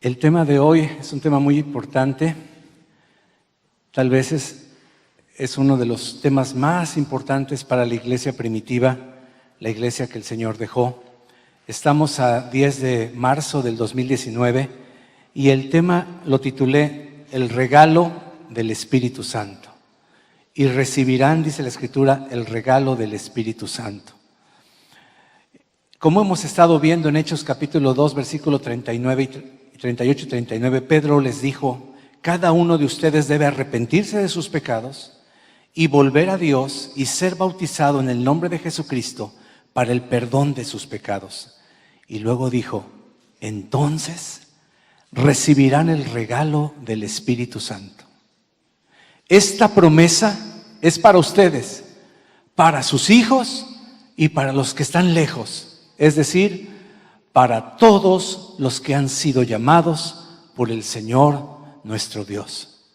El tema de hoy es un tema muy importante. Tal vez es uno de los temas más importantes para la iglesia primitiva, la iglesia que el Señor dejó. Estamos a 10 de marzo del 2019 y el tema lo titulé El regalo del Espíritu Santo. Y recibirán, dice la Escritura, el regalo del Espíritu Santo. Como hemos estado viendo en Hechos capítulo 2, versículo 39 y 38 y 39, Pedro les dijo: cada uno de ustedes debe arrepentirse de sus pecados y volver a Dios y ser bautizado en el nombre de Jesucristo para el perdón de sus pecados. Y luego dijo: entonces recibirán el regalo del Espíritu Santo. Esta promesa es para ustedes, para sus hijos y para los que están lejos, es decir, para todos los que han sido llamados por el Señor nuestro Dios.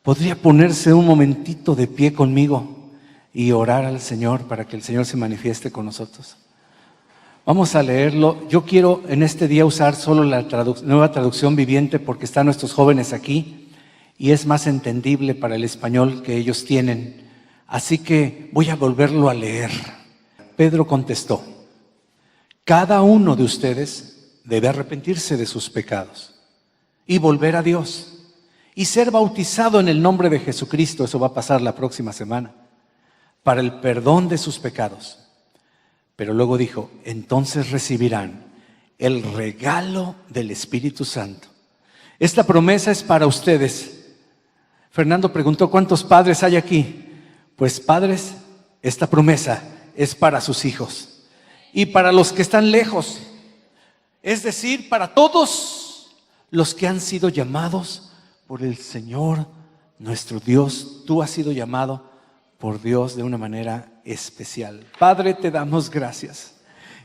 ¿Podría ponerse un momentito de pie conmigo y orar al Señor para que el Señor se manifieste con nosotros? Vamos a leerlo. Yo quiero en este día usar solo la nueva traducción viviente porque están nuestros jóvenes aquí y es más entendible para el español que ellos tienen. Así que voy a volverlo a leer. Pedro contestó: cada uno de ustedes debe arrepentirse de sus pecados y volver a Dios y ser bautizado en el nombre de Jesucristo, eso va a pasar la próxima semana, para el perdón de sus pecados. Pero luego dijo: entonces recibirán el regalo del Espíritu Santo. Esta promesa es para ustedes. Fernando preguntó: ¿cuántos padres hay aquí? Pues padres, esta promesa es para sus hijos y para los que están lejos, es decir, para todos los que han sido llamados por el Señor nuestro Dios. Tú has sido llamado por Dios de una manera especial. Padre, te damos gracias.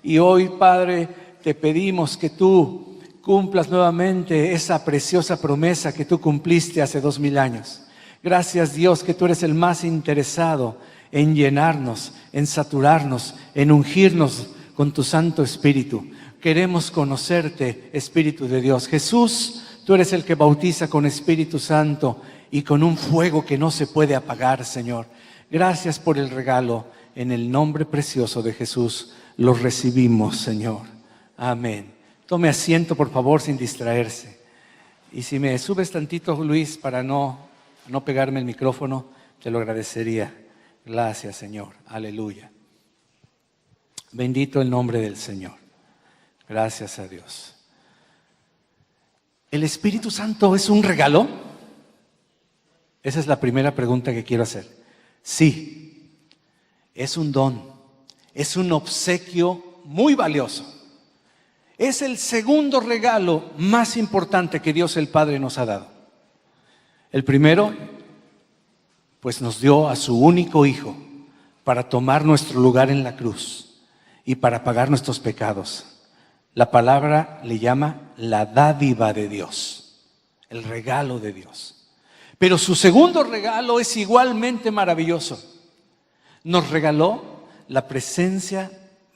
Y hoy, Padre, te pedimos que tú cumplas nuevamente esa preciosa promesa que tú cumpliste hace 2000 años. Gracias, Dios, que tú eres el más interesado en llenarnos, en saturarnos, en ungirnos con tu Santo Espíritu. Queremos conocerte, Espíritu de Dios. Jesús, tú eres el que bautiza con Espíritu Santo y con un fuego que no se puede apagar, Señor. Gracias por el regalo. En el nombre precioso de Jesús lo recibimos, Señor. Amén. Tome asiento, por favor, sin distraerse. Y si me subes tantito, Luis, para no pegarme el micrófono, te lo agradecería. Gracias, Señor. Aleluya. Bendito el nombre del Señor. Gracias a Dios. ¿El Espíritu Santo es un regalo? Esa es la primera pregunta que quiero hacer. Sí, es un don, es un obsequio muy valioso. Es el segundo regalo más importante que Dios el Padre nos ha dado. El primero, pues nos dio a su único Hijo para tomar nuestro lugar en la cruz y para pagar nuestros pecados. La palabra le llama la dádiva de Dios, el regalo de Dios. Pero su segundo regalo es igualmente maravilloso. Nos regaló la presencia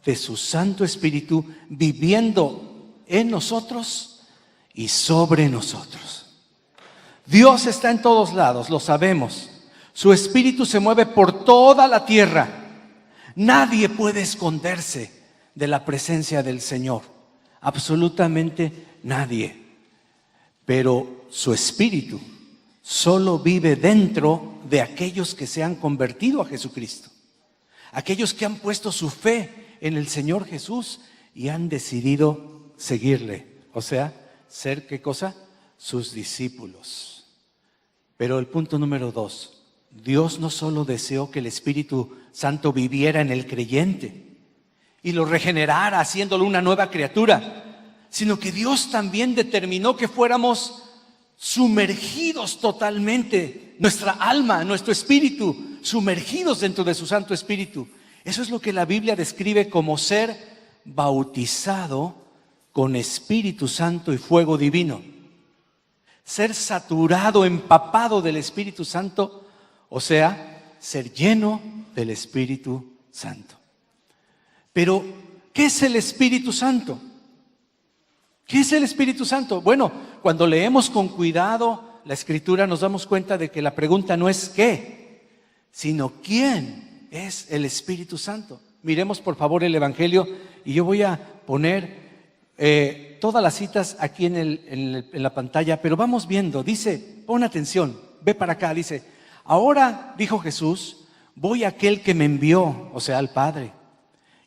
de su Santo Espíritu viviendo en nosotros y sobre nosotros. Dios está en todos lados, lo sabemos. Su Espíritu se mueve por toda la tierra. Nadie puede esconderse de la presencia del Señor. Absolutamente nadie. Pero su Espíritu solo vive dentro de aquellos que se han convertido a Jesucristo. Aquellos que han puesto su fe en el Señor Jesús y han decidido seguirle. O sea, ser, ¿qué cosa? Sus discípulos. Pero el punto número 2. Dios no solo deseó que el Espíritu Santo viviera en el creyente y lo regenerara haciéndolo una nueva criatura, sino que Dios también determinó que fuéramos sumergidos totalmente, nuestra alma, nuestro espíritu, sumergidos dentro de su Santo Espíritu. Eso es lo que la Biblia describe como ser bautizado con Espíritu Santo y fuego divino. Ser saturado, empapado del Espíritu Santo, o sea, ser lleno del Espíritu Santo. Pero, ¿qué es el Espíritu Santo? ¿Qué es el Espíritu Santo? Bueno, cuando leemos con cuidado la Escritura nos damos cuenta de que la pregunta no es ¿qué?, sino ¿quién es el Espíritu Santo? Miremos por favor el Evangelio y yo voy a poner todas las citas aquí en la pantalla, pero vamos viendo. Dice, pon atención, ve para acá, dice: ahora, dijo Jesús, voy a aquel que me envió, o sea, al Padre,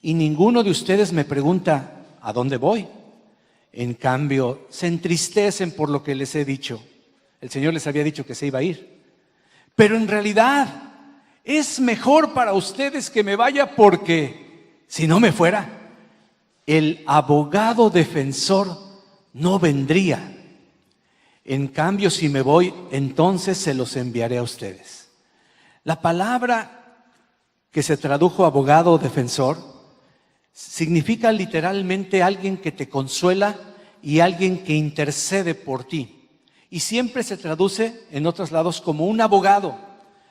y ninguno de ustedes me pregunta ¿a dónde voy? En cambio, se entristecen por lo que les he dicho. El Señor les había dicho que se iba a ir, pero en realidad es mejor para ustedes que me vaya, porque si no me fuera, el abogado defensor no vendría. En cambio, si me voy, entonces se los enviaré a ustedes. La palabra que se tradujo abogado defensor significa literalmente alguien que te consuela y alguien que intercede por ti. Y siempre se traduce en otros lados como un abogado,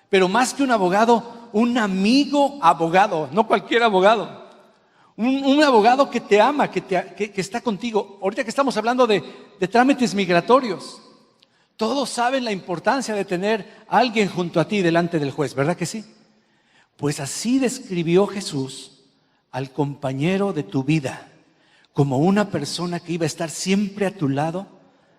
pero más que un abogado, un amigo abogado, no cualquier abogado. Un abogado que te ama, que está contigo. Ahorita que estamos hablando de trámites migratorios, todos saben la importancia de tener a alguien junto a ti delante del juez, ¿verdad que sí? Pues así describió Jesús al compañero de tu vida, como una persona que iba a estar siempre a tu lado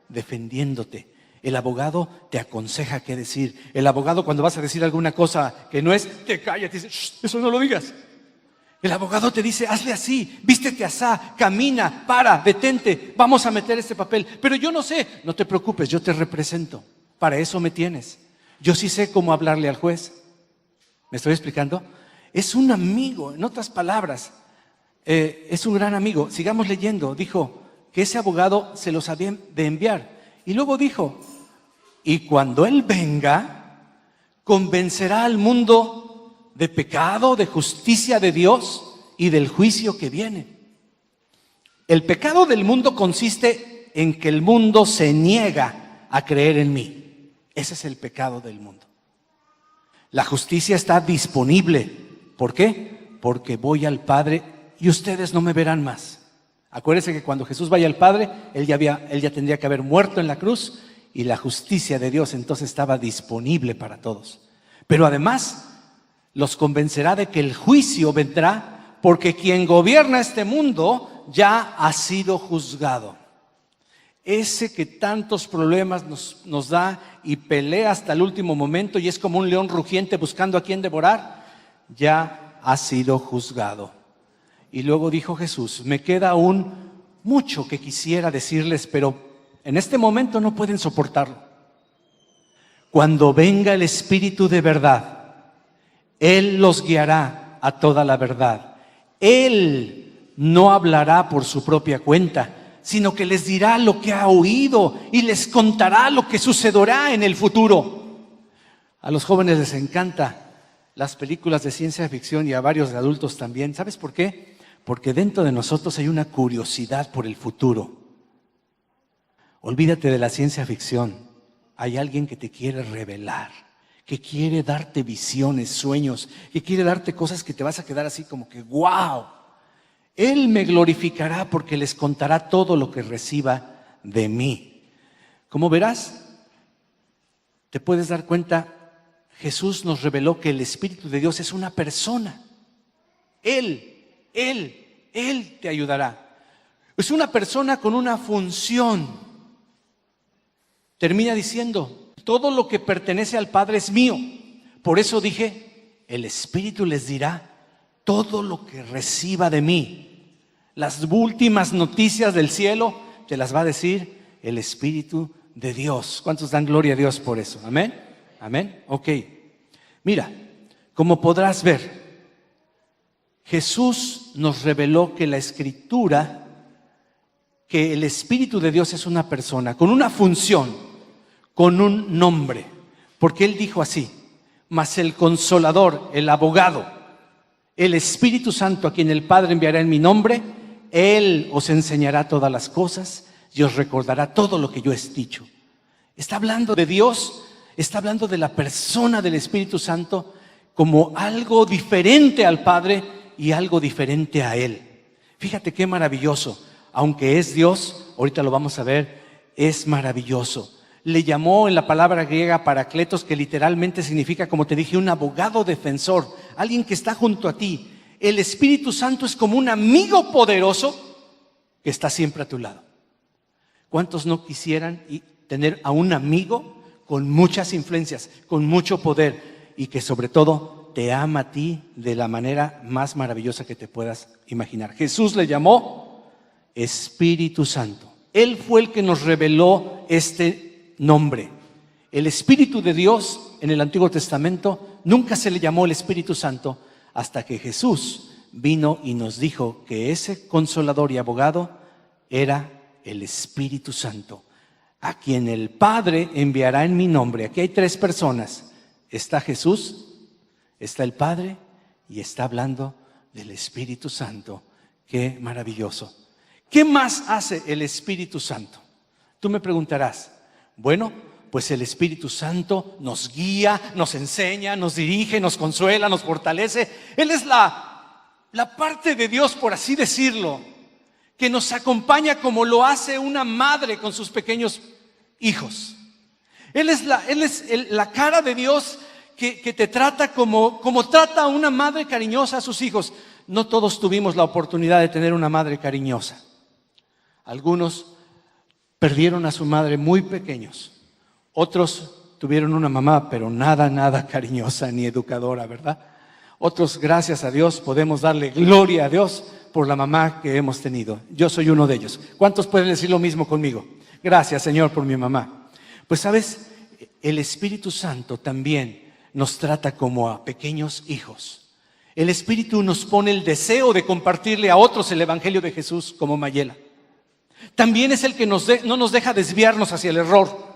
defendiéndote. El abogado te aconseja qué decir. El abogado, cuando vas a decir alguna cosa que no es, te calla, te dice: eso no lo digas. El abogado te dice: hazle así, vístete asá, camina, para, detente, vamos a meter este papel. Pero yo no sé. No te preocupes, yo te represento. Para eso me tienes. Yo sí sé cómo hablarle al juez. ¿Me estoy explicando? Es un amigo, en otras palabras, es un gran amigo. Sigamos leyendo. Dijo que ese abogado se los había de enviar. Y luego dijo: y cuando Él venga, convencerá al mundo de pecado, de justicia de Dios y del juicio que viene. El pecado del mundo consiste en que el mundo se niega a creer en mí. Ese es el pecado del mundo. La justicia está disponible. ¿Por qué? Porque voy al Padre y ustedes no me verán más. Acuérdense que cuando Jesús vaya al Padre, Él ya tendría que haber muerto en la cruz, y la justicia de Dios entonces estaba disponible para todos. Pero además los convencerá de que el juicio vendrá, porque quien gobierna este mundo ya ha sido juzgado. Ese que tantos problemas nos da y pelea hasta el último momento y es como un león rugiente buscando a quien devorar, ya ha sido juzgado. Y luego dijo Jesús: me queda aún mucho que quisiera decirles, pero en este momento no pueden soportarlo. Cuando venga el Espíritu de verdad, Él los guiará a toda la verdad. Él no hablará por su propia cuenta, sino que les dirá lo que ha oído y les contará lo que sucederá en el futuro. A los jóvenes les encanta las películas de ciencia ficción y a varios de adultos también. ¿Sabes por qué? Porque dentro de nosotros hay una curiosidad por el futuro. Olvídate de la ciencia ficción. Hay alguien que te quiere revelar, que quiere darte visiones, sueños, que quiere darte cosas que te vas a quedar así como que ¡wow! Él me glorificará porque les contará todo lo que reciba de mí. Como verás, te puedes dar cuenta, Jesús nos reveló que el Espíritu de Dios es una persona. Él te ayudará. Es una persona con una función. Termina diciendo: todo lo que pertenece al Padre es mío. Por eso dije: el Espíritu les dirá todo lo que reciba de mí. Las últimas noticias del cielo te las va a decir el Espíritu de Dios. ¿Cuántos dan gloria a Dios por eso? ¿Amén? ¿Amén? Ok. Mira, como podrás ver, Jesús nos reveló que la Escritura, que el Espíritu de Dios es una persona con una función, con un nombre, porque Él dijo así: mas el Consolador, el abogado, el Espíritu Santo, a quien el Padre enviará en mi nombre, Él os enseñará todas las cosas y os recordará todo lo que yo he dicho. Está hablando de Dios, está hablando de la persona del Espíritu Santo como algo diferente al Padre y algo diferente a Él. Fíjate qué maravilloso. aunque es Dios, ahorita lo vamos a ver, es maravilloso. Le llamó en la palabra griega Paracletos, que literalmente significa, como te dije, un abogado defensor, alguien que está junto a ti. El Espíritu Santo es como un amigo poderoso que está siempre a tu lado. ¿Cuántos no quisieran tener a un amigo con muchas influencias, con mucho poder y que sobre todo te ama a ti de la manera más maravillosa que te puedas imaginar? Jesús le llamó Espíritu Santo. Él fue el que nos reveló este nombre. El Espíritu de Dios en el Antiguo Testamento nunca se le llamó el Espíritu Santo hasta que Jesús vino y nos dijo que ese consolador y abogado era el Espíritu Santo, a quien el Padre enviará en mi nombre. Aquí hay 3 personas. Está Jesús, está el Padre y está hablando del Espíritu Santo. Qué maravilloso. ¿Qué más hace el Espíritu Santo? Tú me preguntarás, bueno, pues el Espíritu Santo nos guía, nos enseña, nos dirige, nos consuela, nos fortalece. Él es la parte de Dios, por así decirlo, que nos acompaña como lo hace una madre con sus pequeños hijos. Él es la cara de Dios que te trata como trata a una madre cariñosa a sus hijos. No todos tuvimos la oportunidad de tener una madre cariñosa. Algunos perdieron a su madre muy pequeños. Otros tuvieron una mamá, pero nada cariñosa ni educadora, ¿verdad? Otros, gracias a Dios, podemos darle gloria a Dios por la mamá que hemos tenido. Yo soy uno de ellos. ¿Cuántos pueden decir lo mismo conmigo? Gracias, Señor, por mi mamá. Pues, ¿sabes? El Espíritu Santo también nos trata como a pequeños hijos. El Espíritu nos pone el deseo de compartirle a otros el Evangelio de Jesús, como Mayela. También es el que no nos deja desviarnos hacia el error,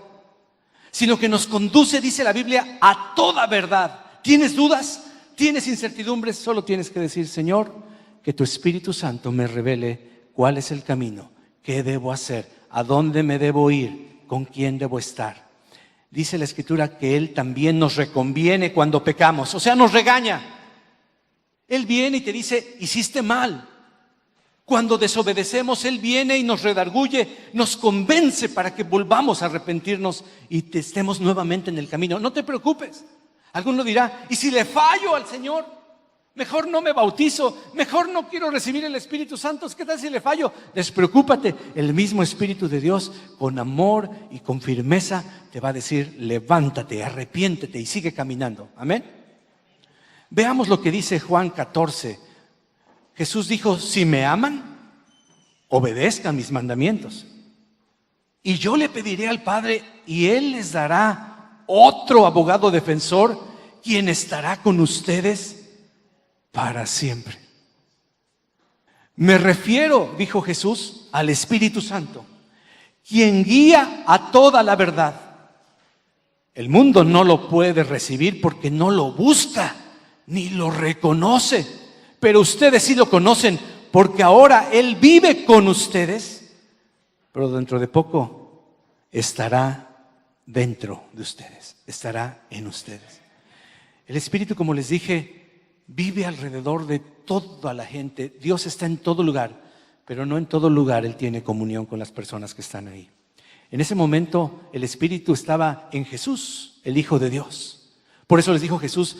sino que nos conduce, dice la Biblia, a toda verdad. ¿Tienes dudas? ¿Tienes incertidumbres? Solo tienes que decir, Señor, que tu Espíritu Santo me revele cuál es el camino, qué debo hacer, a dónde me debo ir, con quién debo estar. Dice la Escritura que Él también nos reconviene cuando pecamos, o sea, nos regaña. Él viene y te dice, hiciste mal. Cuando desobedecemos, Él viene y nos redarguye, nos convence para que volvamos a arrepentirnos y estemos nuevamente en el camino. No te preocupes. Alguno dirá, ¿y si le fallo al Señor? Mejor no me bautizo, mejor no quiero recibir el Espíritu Santo. ¿Qué tal si le fallo? Despreocúpate, el mismo Espíritu de Dios con amor y con firmeza te va a decir, levántate, arrepiéntete y sigue caminando. Amén. Veamos lo que dice Juan 14. Jesús dijo, si me aman, obedezcan mis mandamientos. Y yo le pediré al Padre y Él les dará otro abogado defensor, quien estará con ustedes para siempre. Me refiero, dijo Jesús, al Espíritu Santo, quien guía a toda la verdad. El mundo no lo puede recibir porque no lo busca ni lo reconoce. Pero ustedes sí lo conocen porque ahora Él vive con ustedes, pero dentro de poco estará dentro de ustedes, estará en ustedes. El Espíritu, como les dije, vive alrededor de toda la gente. Dios está en todo lugar, pero no en todo lugar Él tiene comunión con las personas que están ahí. En ese momento el Espíritu estaba en Jesús, el Hijo de Dios. Por eso les dijo Jesús,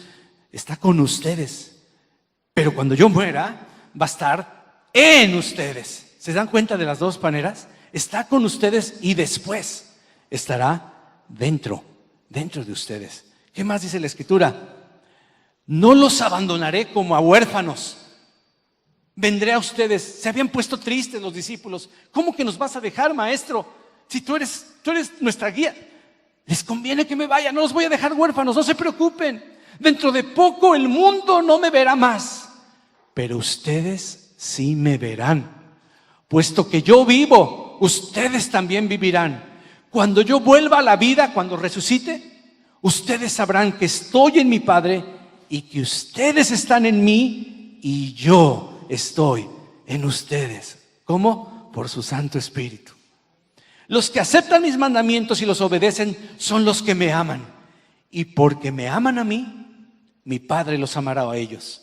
está con ustedes. Pero cuando yo muera, va a estar en ustedes. ¿Se dan cuenta de las dos maneras? Está con ustedes y después estará dentro de ustedes. ¿Qué más dice la Escritura? No los abandonaré como a huérfanos. Vendré a ustedes. Se habían puesto tristes los discípulos. ¿Cómo que nos vas a dejar, maestro? Si tú eres nuestra guía. Les conviene que me vaya, no los voy a dejar huérfanos, no se preocupen. Dentro de poco el mundo no me verá más. Pero ustedes sí me verán. Puesto que yo vivo, ustedes también vivirán. Cuando yo vuelva a la vida, cuando resucite, ustedes sabrán que estoy en mi Padre y que ustedes están en mí y yo estoy en ustedes. ¿Cómo? Por su Santo Espíritu. Los que aceptan mis mandamientos y los obedecen son los que me aman. Y porque me aman a mí, mi Padre los amará a ellos.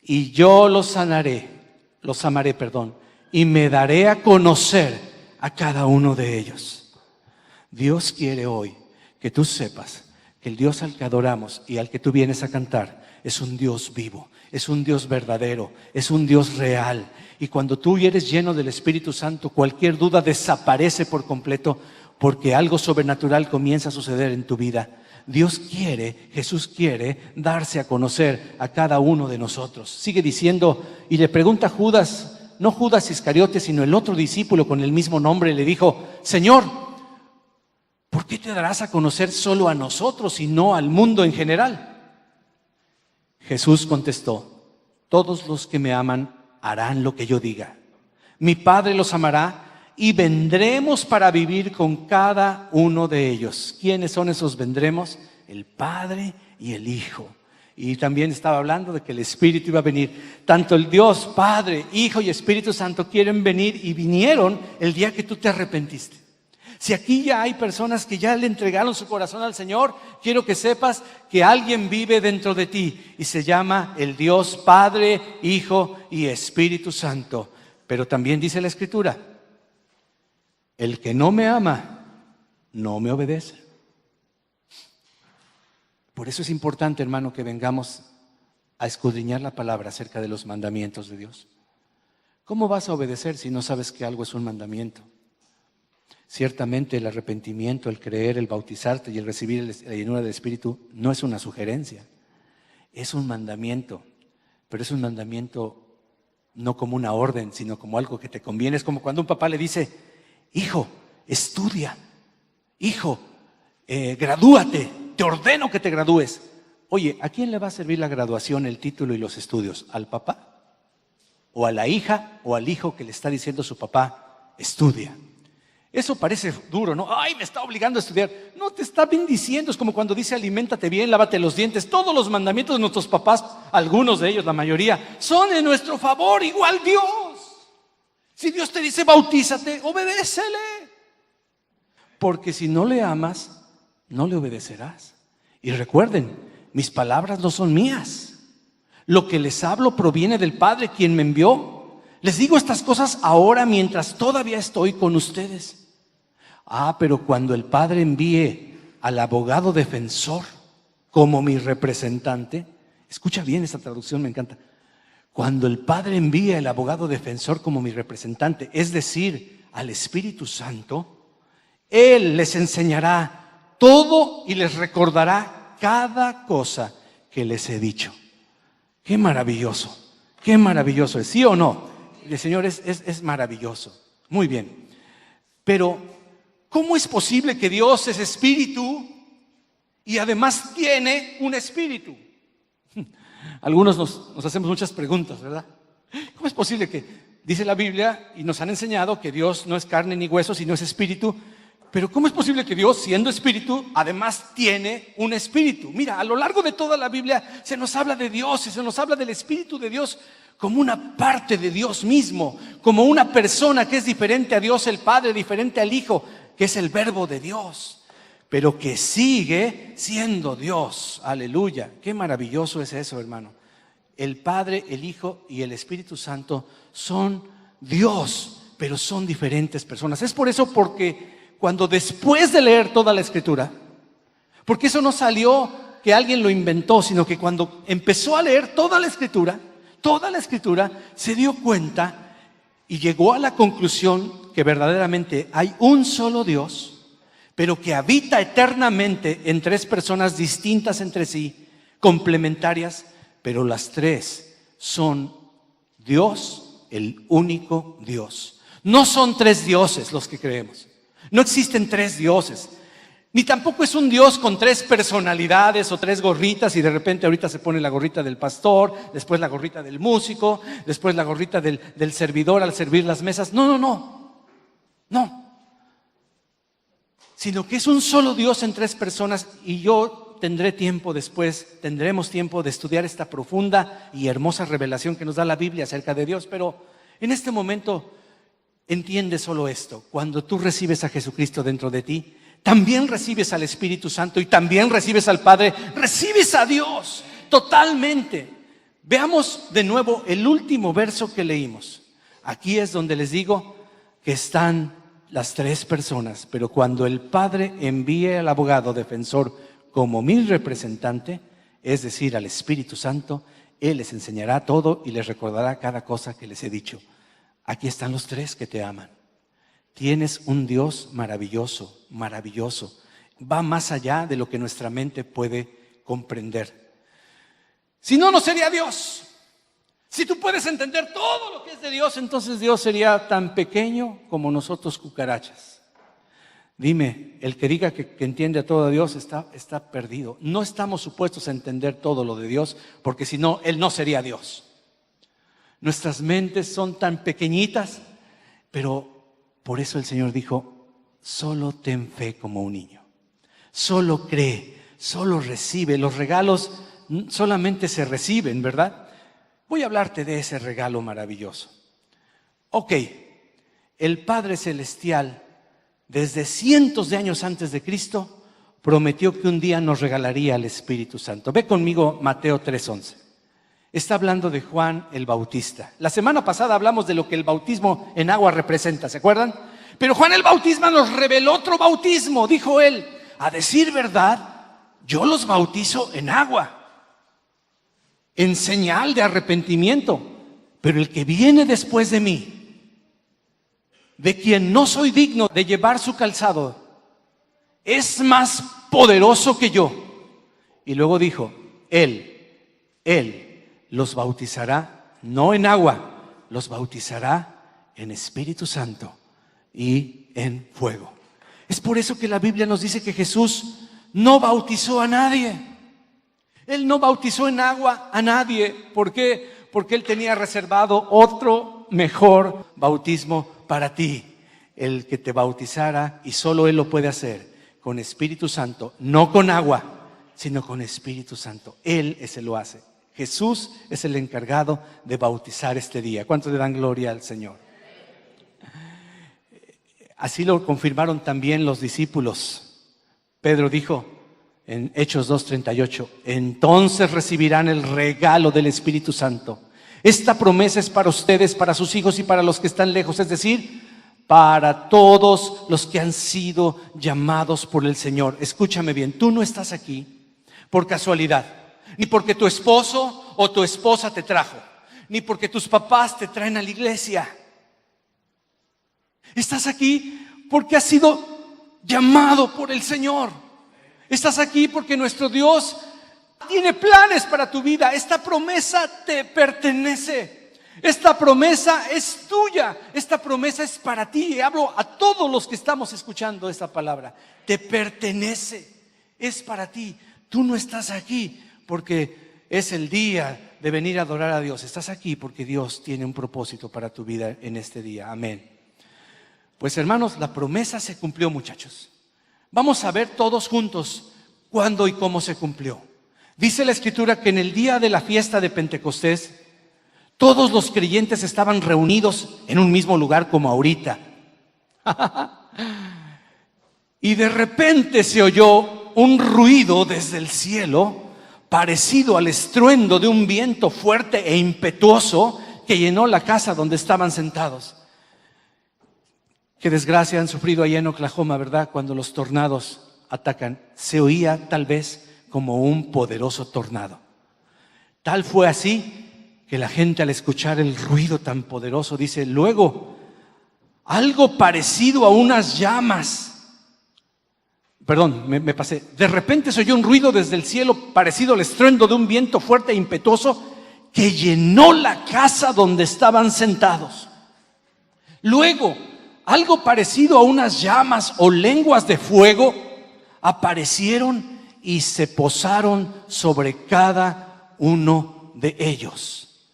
Y yo los amaré, y me daré a conocer a cada uno de ellos. Dios quiere hoy que tú sepas que el Dios al que adoramos y al que tú vienes a cantar es un Dios vivo, es un Dios verdadero, es un Dios real. Y cuando tú eres lleno del Espíritu Santo, cualquier duda desaparece por completo, porque algo sobrenatural comienza a suceder en tu vida. Dios quiere, Jesús quiere darse a conocer a cada uno de nosotros. Sigue diciendo, y le pregunta a Judas, no Judas Iscariote, sino el otro discípulo con el mismo nombre, le dijo: Señor, ¿por qué te darás a conocer solo a nosotros y no al mundo en general? Jesús contestó: todos los que me aman harán lo que yo diga. Mi Padre los amará y vendremos para vivir con cada uno de ellos. ¿Quiénes son esos vendremos? El Padre y el Hijo. Y también estaba hablando de que el Espíritu iba a venir. Tanto el Dios, Padre, Hijo y Espíritu Santo quieren venir y vinieron el día que tú te arrepentiste. Si aquí ya hay personas que ya le entregaron su corazón al Señor, quiero que sepas que alguien vive dentro de ti y se llama el Dios Padre, Hijo y Espíritu Santo. Pero también dice la Escritura: el que no me ama, no me obedece. Por eso es importante, hermano, que vengamos a escudriñar la palabra acerca de los mandamientos de Dios. ¿Cómo vas a obedecer si no sabes que algo es un mandamiento? Ciertamente el arrepentimiento, el creer, el bautizarte y el recibir la llenura del Espíritu no es una sugerencia, es un mandamiento, pero es un mandamiento no como una orden, sino como algo que te conviene. Es como cuando un papá le dice: hijo, estudia, hijo, gradúate, te ordeno que te gradúes. Oye, ¿a quién le va a servir la graduación, el título y los estudios? ¿Al papá? ¿O a la hija o al hijo que le está diciendo su papá: estudia? Eso parece duro, ¿no? Ay, me está obligando a estudiar. No, te está bendiciendo. Es como cuando dice: aliméntate bien, lávate los dientes. Todos los mandamientos de nuestros papás, algunos de ellos, la mayoría, son en nuestro favor, igual Dios. Si Dios te dice: bautízate, obedécele. Porque si no le amas, no le obedecerás. Y recuerden, mis palabras no son mías. Lo que les hablo proviene del Padre, quien me envió. Les digo estas cosas ahora mientras todavía estoy con ustedes. Pero cuando el Padre envíe al abogado defensor como mi representante, escucha bien esta traducción, me encanta. Cuando el Padre envíe al abogado defensor como mi representante, es decir, al Espíritu Santo, Él les enseñará todo y les recordará cada cosa que les he dicho. Qué maravilloso es, ¿sí o no? El Señor es maravilloso. Muy bien. Pero, ¿cómo es posible que Dios es espíritu y además tiene un espíritu? Algunos nos hacemos muchas preguntas, ¿verdad? ¿Cómo es posible que, dice la Biblia, y nos han enseñado que Dios no es carne ni hueso, sino es espíritu? Pero ¿cómo es posible que Dios, siendo espíritu, además tiene un espíritu? Mira, a lo largo de toda la Biblia se nos habla de Dios y se nos habla del Espíritu de Dios como una parte de Dios mismo, como una persona que es diferente a Dios el Padre, diferente al Hijo, que es el Verbo de Dios, pero que sigue siendo Dios. Aleluya. Qué maravilloso es eso, hermano. El Padre, el Hijo y el Espíritu Santo son Dios, pero son diferentes personas. Es por eso porque cuando después de leer toda la Escritura, porque eso no salió que alguien lo inventó, sino que cuando empezó a leer toda la Escritura, se dio cuenta y llegó a la conclusión que verdaderamente hay un solo Dios, pero que habita eternamente en tres personas distintas entre sí, complementarias, pero las tres son Dios, el único Dios. No son tres dioses los que creemos. No existen tres dioses, ni tampoco es un Dios con tres personalidades o tres gorritas y de repente ahorita se pone la gorrita del pastor, después la gorrita del músico, después la gorrita del servidor al servir las mesas. No, sino que es un solo Dios en tres personas. Y yo tendremos tiempo de estudiar esta profunda y hermosa revelación que nos da la Biblia acerca de Dios, pero en este momento entiende solo esto: cuando tú recibes a Jesucristo dentro de ti, también recibes al Espíritu Santo y también recibes al Padre, recibes a Dios totalmente. Veamos de nuevo el último verso que leímos. Aquí es donde les digo que están las tres personas, pero cuando el Padre envíe al abogado defensor como mi representante, es decir, al Espíritu Santo, Él les enseñará todo y les recordará cada cosa que les he dicho. Aquí están los tres que te aman. Tienes un Dios maravilloso, maravilloso. Va más allá de lo que nuestra mente puede comprender. Si no, no sería Dios. Si tú puedes entender todo lo que es de Dios, entonces Dios sería tan pequeño como nosotros cucarachas. Dime, el que diga que entiende a todo Dios está perdido. No estamos supuestos a entender todo lo de Dios, porque si no, Él no sería Dios. Nuestras mentes son tan pequeñitas, pero por eso el Señor dijo, solo ten fe como un niño. Solo cree, solo recibe. Los regalos solamente se reciben, ¿verdad? Voy a hablarte de ese regalo maravilloso. Ok, el Padre Celestial, desde cientos de años antes de Cristo, prometió que un día nos regalaría el Espíritu Santo. Ve conmigo Mateo 3:11. Está hablando de Juan el Bautista. La semana pasada hablamos de lo que el bautismo en agua representa, ¿se acuerdan? Pero Juan el Bautista nos reveló otro bautismo. Dijo él, a decir verdad, yo los bautizo en agua, en señal de arrepentimiento, pero el que viene después de mí, de quien no soy digno de llevar su calzado, es más poderoso que yo. Y luego dijo, Él los bautizará, no en agua, los bautizará en Espíritu Santo y en fuego. Es por eso que la Biblia nos dice que Jesús no bautizó a nadie. Él no bautizó en agua a nadie. ¿Por qué? Porque Él tenía reservado otro mejor bautismo para ti. El que te bautizara, y solo Él lo puede hacer, con Espíritu Santo, no con agua, sino con Espíritu Santo. Él ese lo hace. Jesús es el encargado de bautizar este día. ¿Cuántos le dan gloria al Señor? Así lo confirmaron también los discípulos. Pedro dijo en Hechos 2:38, entonces recibirán el regalo del Espíritu Santo. Esta promesa es para ustedes, para sus hijos y para los que están lejos, es decir, para todos los que han sido llamados por el Señor. Escúchame bien, tú no estás aquí por casualidad, ni porque tu esposo o tu esposa te trajo, ni porque tus papás te traen a la iglesia. Estás aquí porque has sido llamado por el Señor. Estás aquí porque nuestro Dios tiene planes para tu vida. Esta promesa te pertenece. Esta promesa es tuya. Esta promesa es para ti. Y hablo a todos los que estamos escuchando esta palabra. Te pertenece. Es para ti. Tú no estás aquí porque es el día de venir a adorar a Dios. Estás aquí porque Dios tiene un propósito para tu vida en este día. Amén. Pues hermanos, la promesa se cumplió, muchachos. Vamos a ver todos juntos cuándo y cómo se cumplió. Dice la Escritura que en el día de la fiesta de Pentecostés, todos los creyentes estaban reunidos en un mismo lugar como ahorita. Y de repente se oyó un ruido desde el cielo, parecido al estruendo de un viento fuerte e impetuoso que llenó la casa donde estaban sentados. Qué desgracia han sufrido allá en Oklahoma, ¿verdad? Cuando los tornados atacan. Se oía tal vez como un poderoso tornado. Tal fue así que la gente, al escuchar el ruido tan poderoso, dice, luego, algo parecido a unas llamas. Perdón, me pasé. De repente se oyó un ruido desde el cielo parecido al estruendo de un viento fuerte e impetuoso que llenó la casa donde estaban sentados. Luego, algo parecido a unas llamas o lenguas de fuego aparecieron y se posaron sobre cada uno de ellos.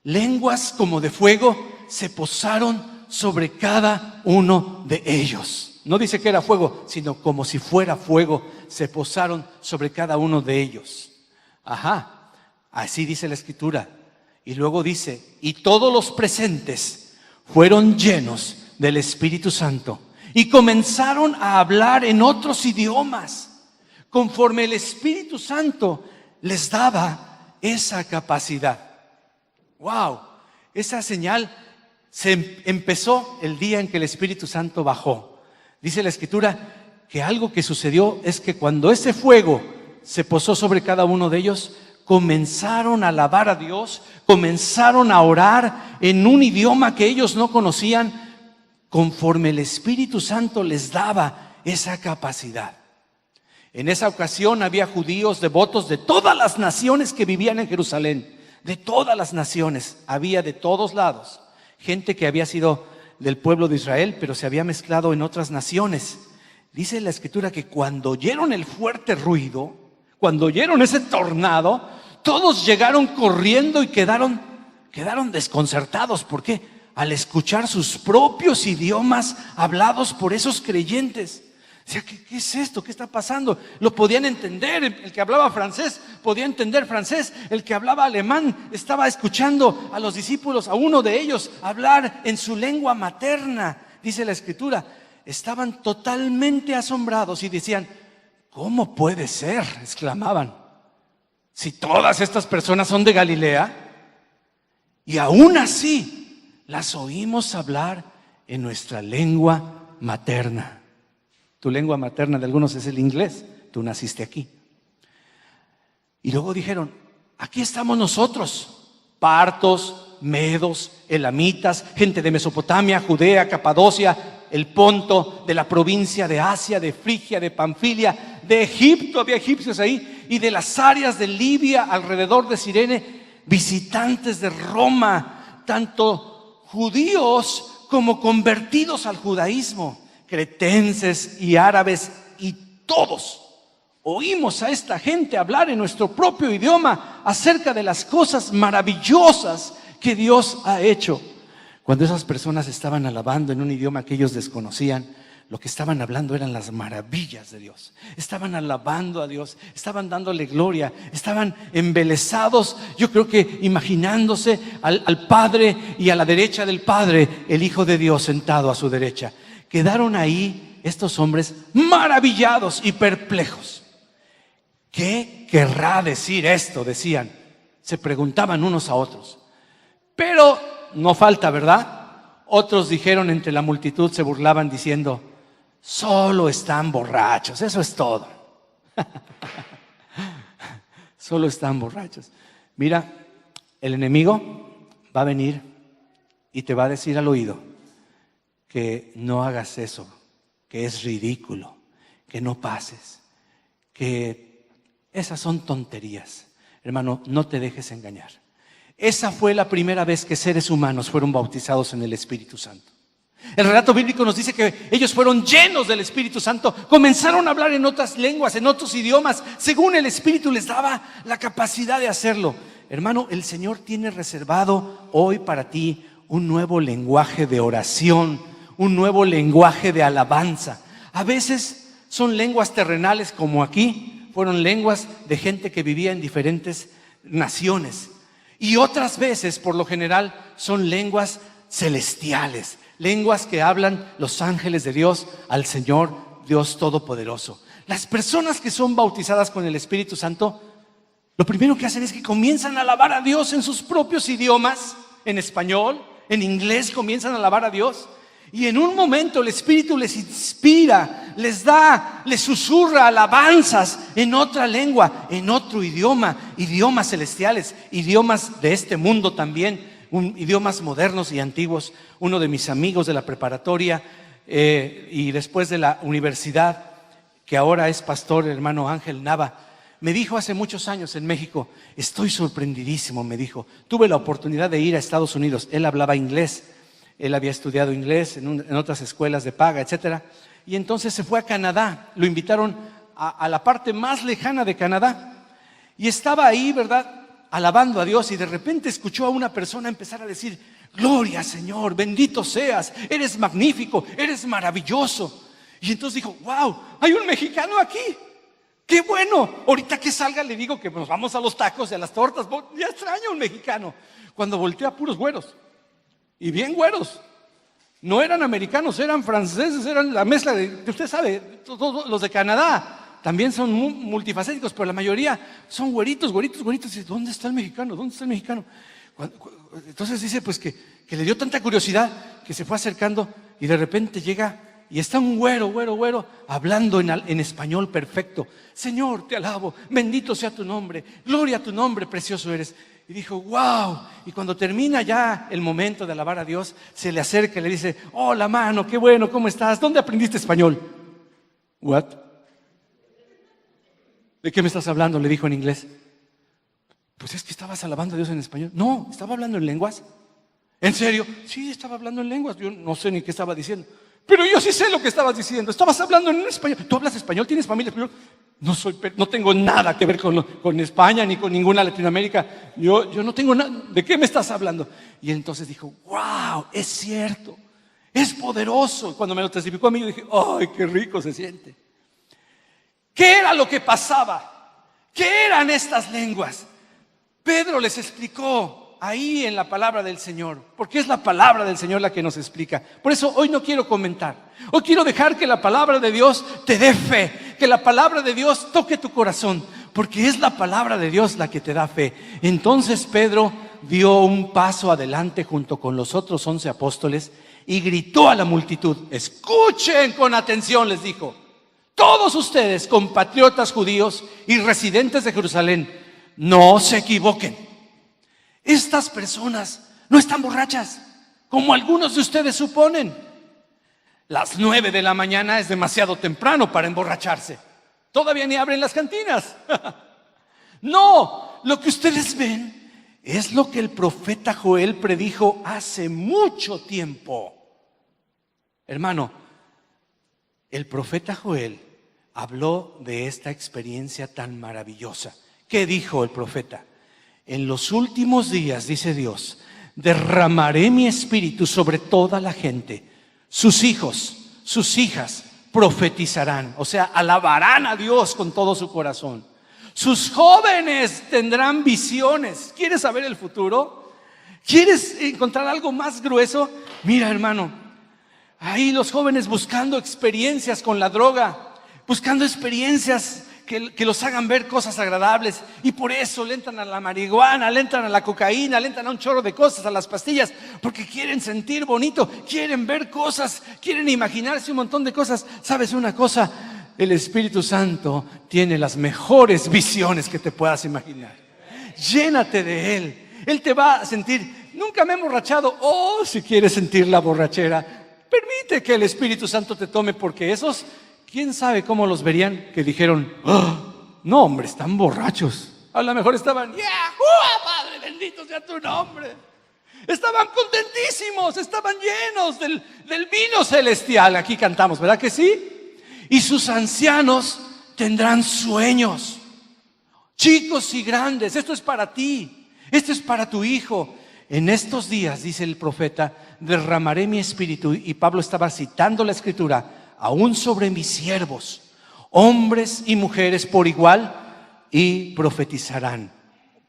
Lenguas como de fuego se posaron sobre cada uno de ellos. No dice que era fuego, sino como si fuera fuego, se posaron sobre cada uno de ellos. Ajá, así dice la Escritura. Y luego dice, y todos los presentes fueron llenos del Espíritu Santo y comenzaron a hablar en otros idiomas, conforme el Espíritu Santo les daba esa capacidad. Wow, esa señal se empezó el día en que el Espíritu Santo bajó. Dice la Escritura que algo que sucedió es que cuando ese fuego se posó sobre cada uno de ellos, comenzaron a alabar a Dios, comenzaron a orar en un idioma que ellos no conocían, conforme el Espíritu Santo les daba esa capacidad. En esa ocasión había judíos devotos de todas las naciones que vivían en Jerusalén, de todas las naciones, había de todos lados, gente que había sido del pueblo de Israel, pero se había mezclado en otras naciones. Dice la Escritura que cuando oyeron el fuerte ruido, cuando oyeron ese tornado, todos llegaron corriendo y quedaron desconcertados. ¿Por qué? Al escuchar sus propios idiomas hablados por esos creyentes. O sea, ¿qué es esto? ¿Qué está pasando? Lo podían entender. El que hablaba francés podía entender francés. El que hablaba alemán estaba escuchando a los discípulos, a uno de ellos, hablar en su lengua materna. Dice la Escritura, estaban totalmente asombrados y decían: ¿cómo puede ser?, exclamaban, si todas estas personas son de Galilea y aún así las oímos hablar en nuestra lengua materna. Tu lengua materna de algunos es el inglés, tú naciste aquí. Y luego dijeron: aquí estamos nosotros, partos, medos, elamitas, gente de Mesopotamia, Judea, Capadocia, el Ponto, de la provincia de Asia, de Frigia, de Panfilia, de Egipto, había egipcios ahí, y de las áreas de Libia alrededor de Cirene, visitantes de Roma, tanto judíos como convertidos al judaísmo, cretenses y árabes, y todos oímos a esta gente hablar en nuestro propio idioma acerca de las cosas maravillosas que Dios ha hecho. Cuando esas personas estaban alabando en un idioma que ellos desconocían, lo que estaban hablando eran las maravillas de Dios. Estaban alabando a Dios, estaban dándole gloria, estaban embelesados, yo creo que imaginándose al Padre, y a la derecha del Padre el Hijo de Dios sentado a su derecha. Quedaron ahí estos hombres maravillados y perplejos. ¿Qué querrá decir esto?, decían. Se preguntaban unos a otros. Pero no falta, ¿verdad? Otros dijeron entre la multitud, se burlaban diciendo: solo están borrachos, eso es todo. Solo están borrachos. Mira, el enemigo va a venir y te va a decir al oído que no hagas eso, que es ridículo, que no pases, que esas son tonterías. Hermano, no te dejes engañar. Esa fue la primera vez que seres humanos fueron bautizados en el Espíritu Santo. El relato bíblico nos dice que ellos fueron llenos del Espíritu Santo, comenzaron a hablar en otras lenguas, en otros idiomas, según el Espíritu les daba la capacidad de hacerlo. Hermano, el Señor tiene reservado hoy para ti un nuevo lenguaje de oración, un nuevo lenguaje de alabanza. A veces son lenguas terrenales, como aquí fueron lenguas de gente que vivía en diferentes naciones. Y otras veces, por lo general, son lenguas celestiales, lenguas que hablan los ángeles de Dios al Señor Dios Todopoderoso. Las personas que son bautizadas con el Espíritu Santo, lo primero que hacen es que comienzan a alabar a Dios en sus propios idiomas, en español, en inglés, comienzan a alabar a Dios. Y en un momento el Espíritu les inspira, les da, les susurra alabanzas en otra lengua, en otro idioma, idiomas celestiales, idiomas de este mundo también, idiomas modernos y antiguos. Uno de mis amigos de la preparatoria y después de la universidad, que ahora es pastor, el hermano Ángel Nava, me dijo hace muchos años en México: estoy sorprendidísimo, me dijo, tuve la oportunidad de ir a Estados Unidos. Él hablaba inglés. Él había estudiado inglés en otras escuelas de paga, etcétera. Y entonces se fue a Canadá. Lo invitaron a la parte más lejana de Canadá. Y estaba ahí, ¿verdad?, alabando a Dios. Y de repente escuchó a una persona empezar a decir: gloria, Señor, bendito seas, eres magnífico, eres maravilloso. Y entonces dijo: wow, hay un mexicano aquí. ¡Qué bueno! Ahorita que salga le digo que nos vamos a los tacos y a las tortas. Ya extraño a un mexicano. Cuando volteé, a puros güeros. Y bien güeros, no eran americanos, eran franceses, eran la mezcla de, usted sabe, todos los de Canadá también son multifacéticos, pero la mayoría son güeritos. ¿Y dónde está el mexicano? ¿Dónde está el mexicano? Entonces dice pues que le dio tanta curiosidad que se fue acercando y de repente llega y está un güero, hablando en español perfecto. Señor, te alabo, bendito sea tu nombre, gloria a tu nombre, precioso eres. Y dijo, wow. Y cuando termina ya el momento de alabar a Dios, se le acerca y le dice, hola mano, qué bueno, ¿cómo estás? ¿Dónde aprendiste español? What? ¿De qué me estás hablando? Le dijo en inglés. Pues es que estabas alabando a Dios en español. No, estaba hablando en lenguas. ¿En serio? Sí, estaba hablando en lenguas. Yo no sé ni qué estaba diciendo. Pero yo sí sé lo que estabas diciendo. Estabas hablando en español. ¿Tú hablas español? ¿Tienes familia española? No tengo nada que ver con España ni con ninguna Latinoamérica. Yo no tengo nada. ¿De qué me estás hablando? Y entonces dijo, wow, es cierto. Es poderoso. Cuando me lo testificó a mí, yo dije, ay, qué rico se siente. ¿Qué era lo que pasaba? ¿Qué eran estas lenguas? Pedro les explicó ahí en la palabra del Señor, porque es la palabra del Señor la que nos explica. Por eso hoy no quiero comentar. Hoy quiero dejar que la palabra de Dios te dé fe, que la palabra de Dios toque tu corazón, porque es la palabra de Dios la que te da fe. Entonces Pedro dio un paso adelante junto con los otros 11 apóstoles y gritó a la multitud, escuchen con atención, les dijo, todos ustedes, compatriotas judíos y residentes de Jerusalén, no se equivoquen. Estas personas no están borrachas, como algunos de ustedes suponen. Las 9 de la mañana es demasiado temprano para emborracharse. Todavía ni abren las cantinas. No, lo que ustedes ven es lo que el profeta Joel predijo hace mucho tiempo. Hermano, el profeta Joel habló de esta experiencia tan maravillosa. ¿Qué dijo el profeta? En los últimos días, dice Dios, derramaré mi espíritu sobre toda la gente. Sus hijos, sus hijas profetizarán, o sea, alabarán a Dios con todo su corazón. Sus jóvenes tendrán visiones. ¿Quieres saber el futuro? ¿Quieres encontrar algo más grueso? Mira, hermano, ahí los jóvenes buscando experiencias con la droga, buscando experiencias que los hagan ver cosas agradables, y por eso le entran a la marihuana, le entran a la cocaína, le entran a un chorro de cosas, a las pastillas, porque quieren sentir bonito, quieren ver cosas, quieren imaginarse un montón de cosas. ¿Sabes una cosa? El Espíritu Santo tiene las mejores visiones que te puedas imaginar. Llénate de Él. Él te va a sentir. Nunca me he emborrachado. Oh, si quieres sentir la borrachera, permite que el Espíritu Santo te tome, porque esos, ¿quién sabe cómo los verían? Que dijeron, oh, no hombre, están borrachos. A lo mejor estaban, Padre, bendito sea tu nombre. Estaban contentísimos, estaban llenos del vino celestial. Aquí cantamos, ¿verdad que sí? Y sus ancianos tendrán sueños, chicos y grandes. Esto es para ti, esto es para tu hijo. En estos días, dice el profeta, derramaré mi espíritu. Y Pablo estaba citando la escritura, aún sobre mis siervos, hombres y mujeres por igual, y profetizarán.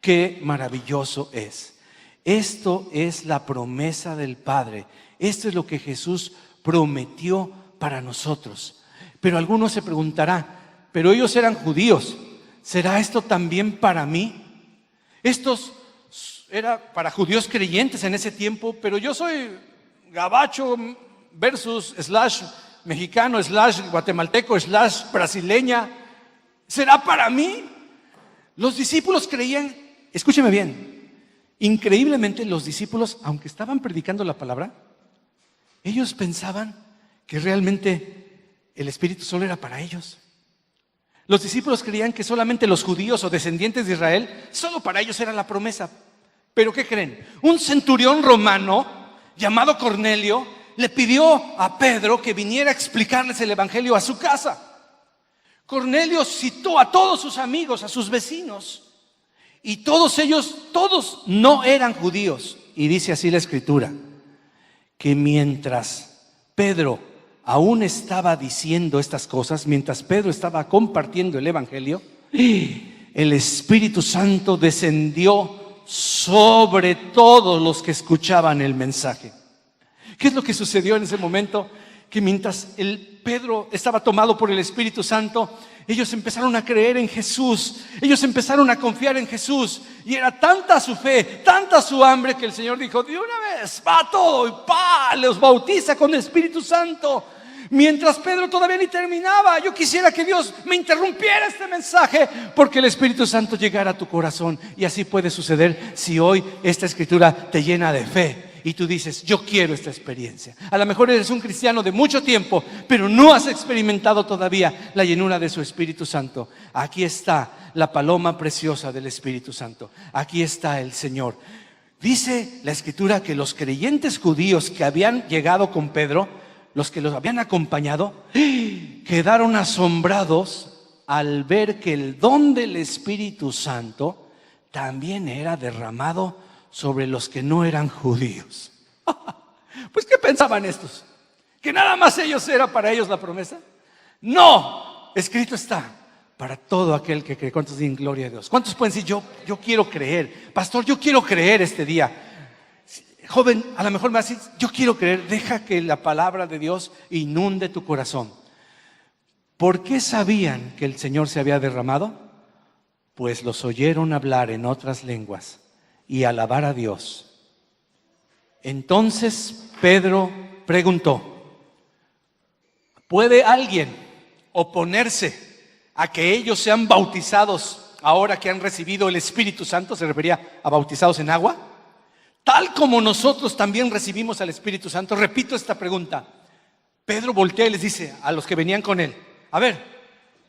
Qué maravilloso es. Esto es la promesa del Padre. Esto es lo que Jesús prometió para nosotros. Pero algunos se preguntarán, pero ellos eran judíos, ¿será esto también para mí? Estos era para judíos creyentes en ese tiempo, pero yo soy gabacho versus / mexicano / guatemalteco / brasileña. ¿Será para mí? Los discípulos creían, escúcheme bien, increíblemente los discípulos, aunque estaban predicando la palabra, ellos pensaban que realmente el Espíritu solo era para ellos. Los discípulos creían que solamente los judíos o descendientes de Israel, solo para ellos era la promesa. ¿Pero qué creen? Un centurión romano llamado Cornelio le pidió a Pedro que viniera a explicarles el evangelio a su casa. Cornelio citó a todos sus amigos, a sus vecinos, y todos ellos, todos no eran judíos. Y dice así la escritura, que mientras Pedro aún estaba diciendo estas cosas, mientras Pedro estaba compartiendo el evangelio, el Espíritu Santo descendió sobre todos los que escuchaban el mensaje. ¿Qué es lo que sucedió en ese momento? que mientras el Pedro estaba tomado por el Espíritu Santo, ellos empezaron a creer en Jesús, ellos empezaron a confiar en Jesús, y era tanta su fe, tanta su hambre, que el Señor dijo: de una vez va todo, y los bautiza con el Espíritu Santo. Mientras Pedro todavía ni terminaba, yo quisiera que Dios me interrumpiera este mensaje, porque el Espíritu Santo llegara a tu corazón. Y así puede suceder si hoy esta escritura te llena de fe y tú dices: yo quiero esta experiencia. A lo mejor eres un cristiano de mucho tiempo, pero no has experimentado todavía la llenura de su Espíritu Santo. Aquí está la paloma preciosa del Espíritu Santo. Aquí está el Señor. Dice la escritura que los creyentes judíos que habían llegado con Pedro, los que los habían acompañado, quedaron asombrados al ver que el don del Espíritu Santo también era derramado sobre los que no eran judíos. Pues, ¿qué pensaban estos? ¿Que nada más ellos era para ellos la promesa? No, escrito está: para todo aquel que cree. ¿Cuántos dicen gloria a Dios? ¿Cuántos pueden decir: yo quiero creer? Pastor, yo quiero creer este día. Joven, a lo mejor me vas a decir: yo quiero creer. Deja que la palabra de Dios inunde tu corazón. ¿Por qué sabían que el Señor se había derramado? Pues los oyeron hablar en otras lenguas y alabar a Dios. Entonces Pedro preguntó: ¿puede alguien oponerse a que ellos sean bautizados ahora que han recibido el Espíritu Santo? Se refería a bautizados en agua. Tal como nosotros también recibimos al Espíritu Santo. Repito esta pregunta. Pedro voltea y les dice a los que venían con él: a ver,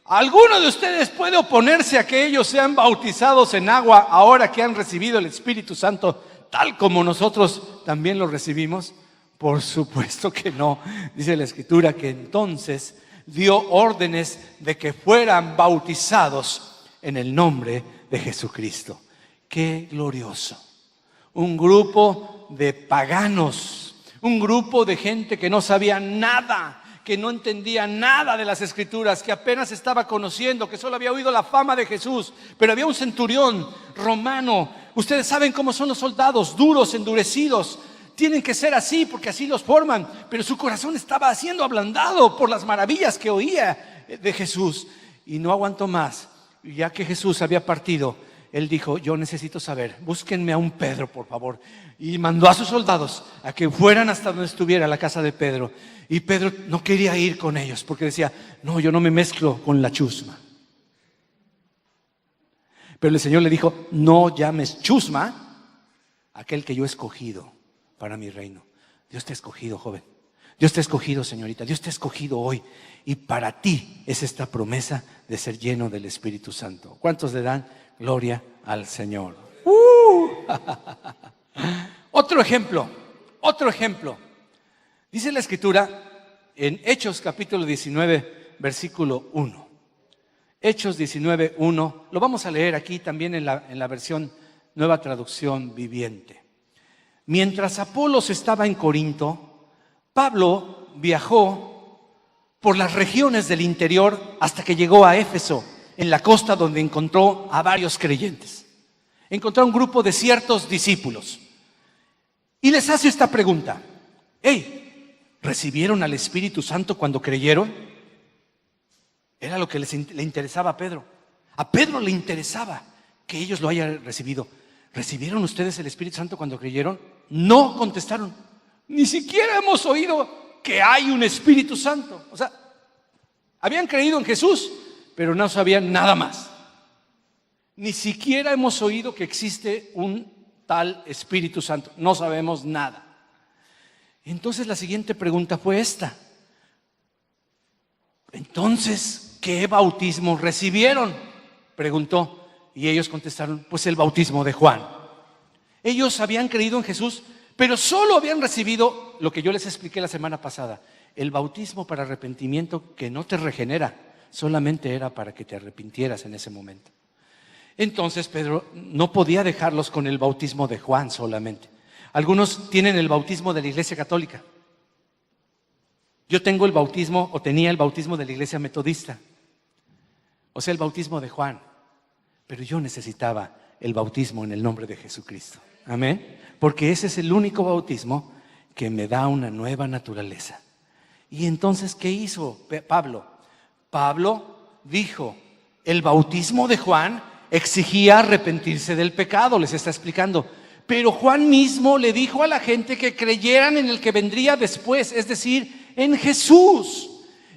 ¿alguno de ustedes puede oponerse a que ellos sean bautizados en agua ahora que han recibido el Espíritu Santo, tal como nosotros también lo recibimos? Por supuesto que no. Dice la Escritura que entonces dio órdenes de que fueran bautizados en el nombre de Jesucristo. ¡Qué glorioso! Un grupo de paganos, un grupo de gente que no sabía nada, que no entendía nada de las Escrituras, que apenas estaba conociendo, que solo había oído la fama de Jesús. Pero había un centurión romano. Ustedes saben cómo son los soldados: duros, endurecidos. Tienen que ser así porque así los forman. Pero su corazón estaba siendo ablandado por las maravillas que oía de Jesús, y no aguantó más. Y ya que Jesús había partido, él dijo: yo necesito saber, búsquenme a un Pedro, por favor. Y mandó a sus soldados a que fueran hasta donde estuviera la casa de Pedro. Y Pedro no quería ir con ellos porque decía: no, yo no me mezclo con la chusma. Pero el Señor le dijo: no llames chusma a aquel que yo he escogido para mi reino. Dios te ha escogido, joven. Dios te ha escogido, señorita. Dios te ha escogido hoy. Y para ti es esta promesa de ser lleno del Espíritu Santo. ¿Cuántos le dan gloria al Señor? Otro ejemplo. Dice la Escritura en Hechos capítulo 19, versículo 1. Hechos 19, 1. Lo vamos a leer aquí también en la versión Nueva Traducción Viviente. Mientras Apolos estaba en Corinto, Pablo viajó por las regiones del interior hasta que llegó a Éfeso, en la costa, donde encontró a varios creyentes. Encontró a un grupo de ciertos discípulos y les hace esta pregunta: hey, ¿recibieron al Espíritu Santo cuando creyeron? Era lo que le interesaba a Pedro. A Pedro le interesaba que ellos lo hayan recibido. ¿Recibieron ustedes el Espíritu Santo cuando creyeron? No, contestaron. Ni siquiera hemos oído que hay un Espíritu Santo. O sea, habían creído en Jesús, pero no sabían nada más. Ni siquiera hemos oído que existe un tal Espíritu Santo. No sabemos nada. Entonces la siguiente pregunta fue esta: entonces, ¿qué bautismo recibieron? Preguntó. Y ellos contestaron: pues el bautismo de Juan. Ellos habían creído en Jesús, pero solo habían recibido lo que yo les expliqué la semana pasada: el bautismo para arrepentimiento, que no te regenera, solamente era para que te arrepintieras en ese momento. Entonces Pedro no podía dejarlos con el bautismo de Juan solamente. Algunos tienen el bautismo de la Iglesia Católica. Yo tengo el bautismo, o tenía el bautismo de la Iglesia Metodista, o sea, el bautismo de Juan. Pero yo necesitaba el bautismo en el nombre de Jesucristo. Amén. Porque ese es el único bautismo que me da una nueva naturaleza. Y entonces, ¿qué hizo Pablo? Pablo dijo, el bautismo de Juan exigía arrepentirse del pecado, les está explicando. Pero Juan mismo le dijo a la gente que creyeran en el que vendría después, es decir, en Jesús.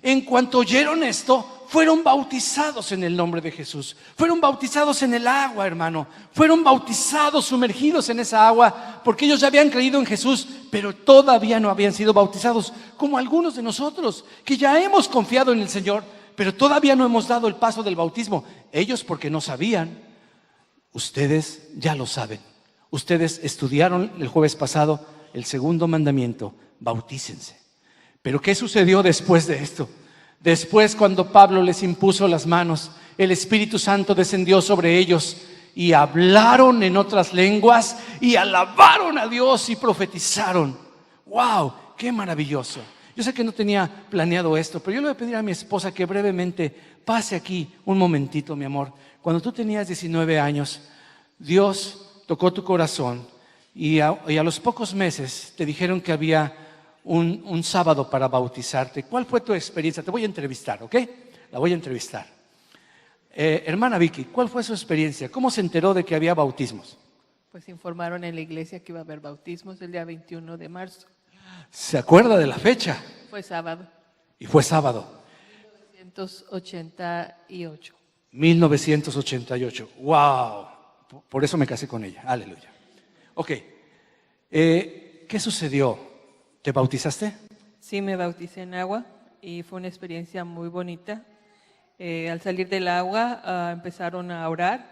En cuanto oyeron esto, fueron bautizados en el nombre de Jesús. Fueron bautizados en el agua, hermano. Fueron bautizados, sumergidos en esa agua, porque ellos ya habían creído en Jesús, pero todavía no habían sido bautizados, como algunos de nosotros, que ya hemos confiado en el Señor, pero todavía no hemos dado el paso del bautismo. Ellos porque no sabían, ustedes ya lo saben. Ustedes estudiaron el jueves pasado el segundo mandamiento, bautícense. Pero ¿qué sucedió después de esto? Después, cuando Pablo les impuso las manos, el Espíritu Santo descendió sobre ellos y hablaron en otras lenguas y alabaron a Dios y profetizaron. ¡Wow! ¡Qué maravilloso! Yo sé que no tenía planeado esto, pero yo le voy a pedir a mi esposa que brevemente pase aquí un momentito, mi amor. Cuando tú tenías 19 años, Dios tocó tu corazón y a los pocos meses te dijeron que había un sábado para bautizarte. ¿Cuál fue tu experiencia? Te voy a entrevistar, ¿ok? La voy a entrevistar. Hermana Vicky, ¿cuál fue su experiencia? ¿Cómo se enteró de que había bautismos? Pues informaron en la iglesia que iba a haber bautismos el día 21 de marzo. ¿Se acuerda de la fecha? Fue sábado. Y fue sábado. 1988. 1988. ¡Wow! Por eso me casé con ella. Aleluya. Ok. ¿Qué sucedió? ¿Te bautizaste? Sí, me bauticé en agua y fue una experiencia muy bonita. Al salir del agua empezaron a orar,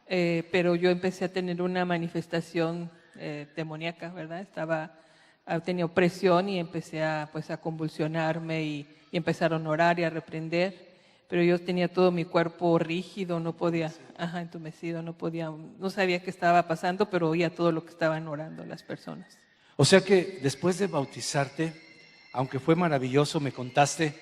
pero yo empecé a tener una manifestación demoníaca, ¿verdad? Tenía opresión y empecé a convulsionarme y empezaron a orar y a reprender, pero yo tenía todo mi cuerpo rígido, no podía, entumecido, no sabía qué estaba pasando, pero oía todo lo que estaban orando las personas. O sea que después de bautizarte, aunque fue maravilloso, me contaste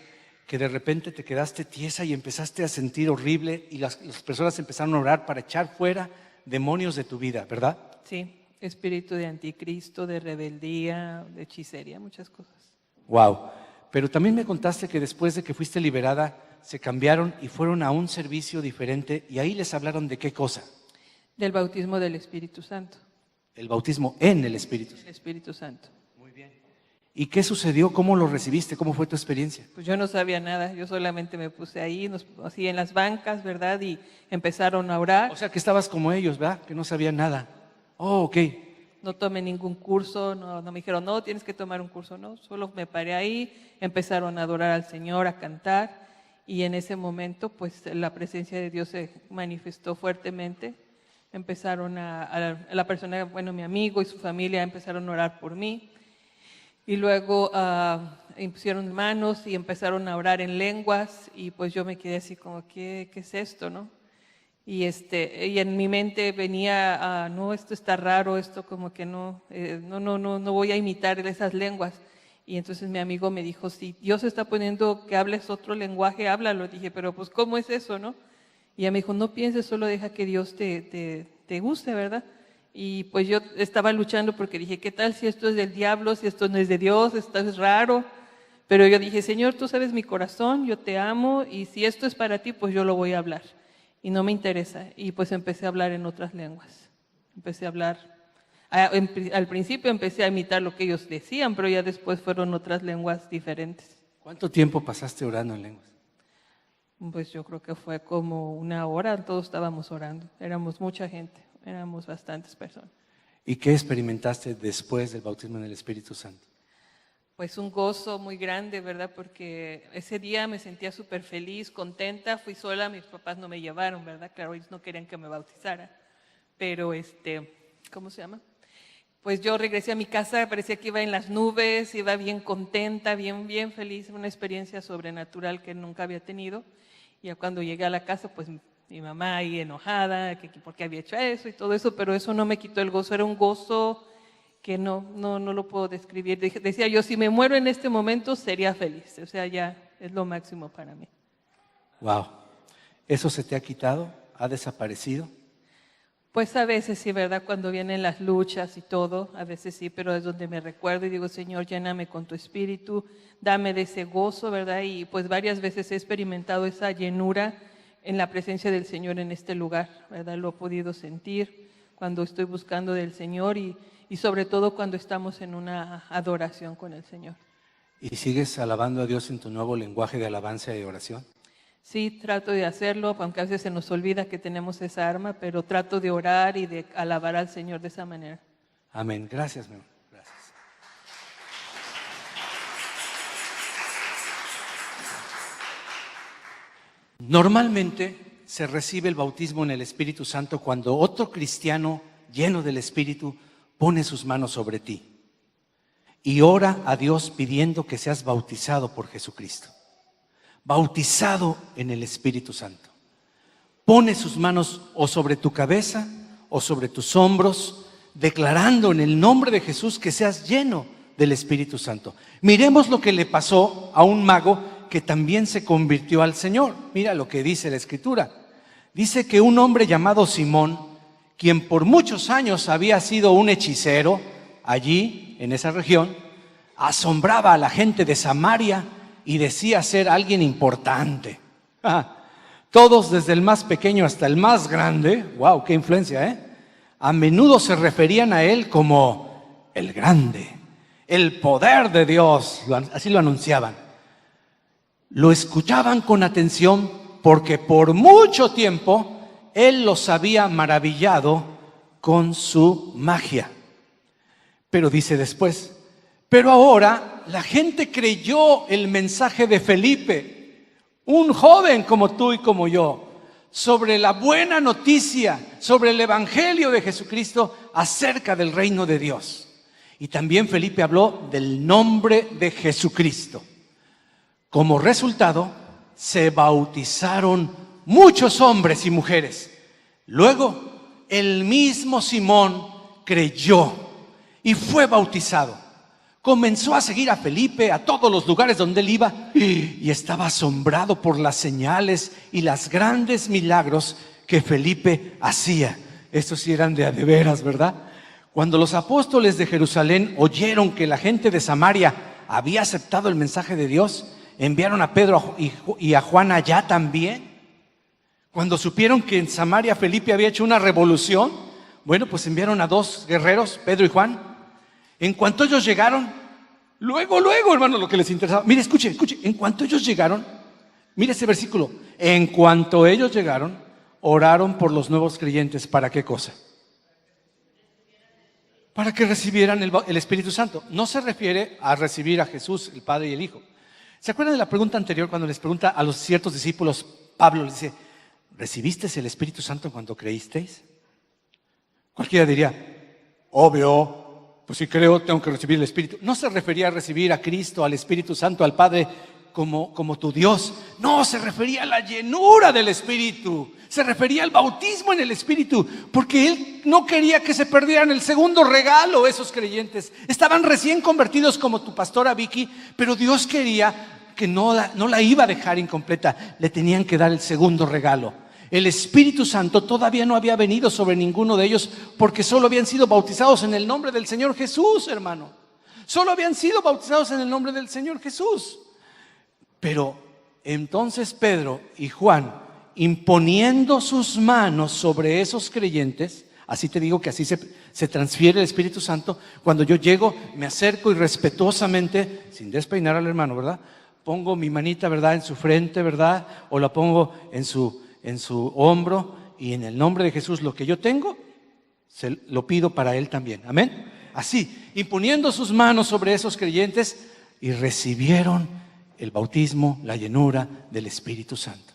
que de repente te quedaste tiesa y empezaste a sentir horrible y las personas empezaron a orar para echar fuera demonios de tu vida, ¿verdad? Sí, espíritu de anticristo, de rebeldía, de hechicería, muchas cosas. Wow. Pero también me contaste que después de que fuiste liberada, se cambiaron y fueron a un servicio diferente y ahí les hablaron de qué cosa. Del bautismo del Espíritu Santo. El bautismo en el Espíritu Santo. El Espíritu Santo. Muy bien. ¿Y qué sucedió? ¿Cómo lo recibiste? ¿Cómo fue tu experiencia? Pues yo no sabía nada, yo solamente me puse ahí, así en las bancas, ¿verdad? Y empezaron a orar. O sea que estabas como ellos, ¿verdad? Que no sabían nada. Oh, ok. No tomé ningún curso, no me dijeron, no, tienes que tomar un curso, no. Solo me paré ahí, empezaron a adorar al Señor, a cantar. Y en ese momento, pues la presencia de Dios se manifestó fuertemente. Empezaron la persona, bueno, mi amigo y su familia empezaron a orar por mí. Y luego impusieron manos y empezaron a orar en lenguas. Y pues yo me quedé así como, ¿qué es esto, no? Y en mi mente venía, no, esto está raro, esto como que no voy a imitar esas lenguas. Y entonces mi amigo me dijo, si Dios está poniendo que hables otro lenguaje, háblalo. Dije, pero pues ¿cómo es eso, no? Y ella me dijo, no pienses, solo deja que Dios te guste, ¿verdad? Y pues yo estaba luchando porque dije, ¿qué tal si esto es del diablo, si esto no es de Dios, esto es raro? Pero yo dije, Señor, tú sabes mi corazón, yo te amo y si esto es para ti, pues yo lo voy a hablar. Y no me interesa. Y pues empecé a hablar en otras lenguas. Empecé a hablar. Al principio empecé a imitar lo que ellos decían, pero ya después fueron otras lenguas diferentes. ¿Cuánto tiempo pasaste orando en lenguas? Pues yo creo que fue como una hora, todos estábamos orando. Éramos mucha gente, éramos bastantes personas. ¿Y qué experimentaste después del bautismo en el Espíritu Santo? Pues un gozo muy grande, ¿verdad? Porque ese día me sentía súper feliz, contenta, fui sola, mis papás no me llevaron, ¿verdad? Claro, ellos no querían que me bautizara. Pero ¿cómo se llama? Pues yo regresé a mi casa, parecía que iba en las nubes, iba bien contenta, bien feliz, una experiencia sobrenatural que nunca había tenido. Y ya cuando llegué a la casa, pues mi mamá ahí enojada, que por qué había hecho eso y todo eso, pero eso no me quitó el gozo, era un gozo que no lo puedo describir. Decía yo, si me muero en este momento, sería feliz. O sea, ya es lo máximo para mí. Wow. ¿Eso se te ha quitado? ¿Ha desaparecido? Pues a veces sí, ¿verdad? Cuando vienen las luchas y todo, a veces sí, pero es donde me recuerdo y digo, Señor, lléname con tu espíritu, dame de ese gozo, ¿verdad? Y pues varias veces he experimentado esa llenura en la presencia del Señor en este lugar, ¿verdad? Lo he podido sentir cuando estoy buscando del Señor y sobre todo cuando estamos en una adoración con el Señor. ¿Y sigues alabando a Dios en tu nuevo lenguaje de alabanza y oración? Sí, trato de hacerlo, aunque a veces se nos olvida que tenemos esa arma, pero trato de orar y de alabar al Señor de esa manera. Amén. Gracias, mi amor. Gracias. Normalmente se recibe el bautismo en el Espíritu Santo cuando otro cristiano lleno del Espíritu pone sus manos sobre ti y ora a Dios pidiendo que seas bautizado por Jesucristo. Bautizado en el Espíritu Santo. Pone sus manos o sobre tu cabeza o sobre tus hombros, declarando en el nombre de Jesús que seas lleno del Espíritu Santo. Miremos lo que le pasó a un mago que también se convirtió al Señor. Mira lo que dice la Escritura. Dice que un hombre llamado Simón, quien por muchos años había sido un hechicero allí en esa región, asombraba a la gente de Samaria y decía ser alguien importante. Todos, desde el más pequeño hasta el más grande, wow, qué influencia, a menudo se referían a él como el grande, el poder de Dios, así lo anunciaban. Lo escuchaban con atención porque por mucho tiempo él los había maravillado con su magia. Pero dice después, pero ahora la gente creyó el mensaje de Felipe, un joven como tú y como yo, sobre la buena noticia, sobre el evangelio de Jesucristo acerca del reino de Dios. Y también Felipe habló del nombre de Jesucristo. Como resultado, se bautizaron muchos hombres y mujeres. Luego, el mismo Simón creyó y fue bautizado. Comenzó a seguir a Felipe a todos los lugares donde él iba y estaba asombrado por las señales y los grandes milagros que Felipe hacía. Estos sí eran de veras, ¿verdad? Cuando los apóstoles de Jerusalén oyeron que la gente de Samaria había aceptado el mensaje de Dios, enviaron a Pedro y a Juan allá también. Cuando supieron que en Samaria Felipe había hecho una revolución, bueno, pues enviaron a 2 guerreros, Pedro y Juan. En cuanto ellos llegaron, luego, hermano, lo que les interesaba. Mire, escuche, en cuanto ellos llegaron, mire ese versículo. En cuanto ellos llegaron, oraron por los nuevos creyentes. ¿Para qué cosa? Para que recibieran el Espíritu Santo. No se refiere a recibir a Jesús, el Padre y el Hijo. ¿Se acuerdan de la pregunta anterior cuando les pregunta a los ciertos discípulos? Pablo les dice, ¿recibisteis el Espíritu Santo cuando creísteis? Cualquiera diría, obvio. Pues si creo, tengo que recibir el Espíritu. No se refería a recibir a Cristo, al Espíritu Santo, al Padre como tu Dios. No, se refería a la llenura del Espíritu. Se refería al bautismo en el Espíritu. Porque él no quería que se perdieran el segundo regalo esos creyentes. Estaban recién convertidos como tu pastora Vicky, pero Dios quería que no la iba a dejar incompleta. Le tenían que dar el segundo regalo. El Espíritu Santo todavía no había venido sobre ninguno de ellos porque solo habían sido bautizados en el nombre del Señor Jesús, hermano. Solo habían sido bautizados en el nombre del Señor Jesús. Pero entonces Pedro y Juan, imponiendo sus manos sobre esos creyentes, así te digo que así se transfiere el Espíritu Santo. Cuando yo llego, me acerco y respetuosamente, sin despeinar al hermano, ¿verdad? Pongo mi manita, ¿verdad?, en su frente, ¿verdad? O la pongo en su hombro, y en el nombre de Jesús lo que yo tengo, lo pido para él también. Amén. Así, imponiendo sus manos sobre esos creyentes, y recibieron el bautismo, la llenura del Espíritu Santo.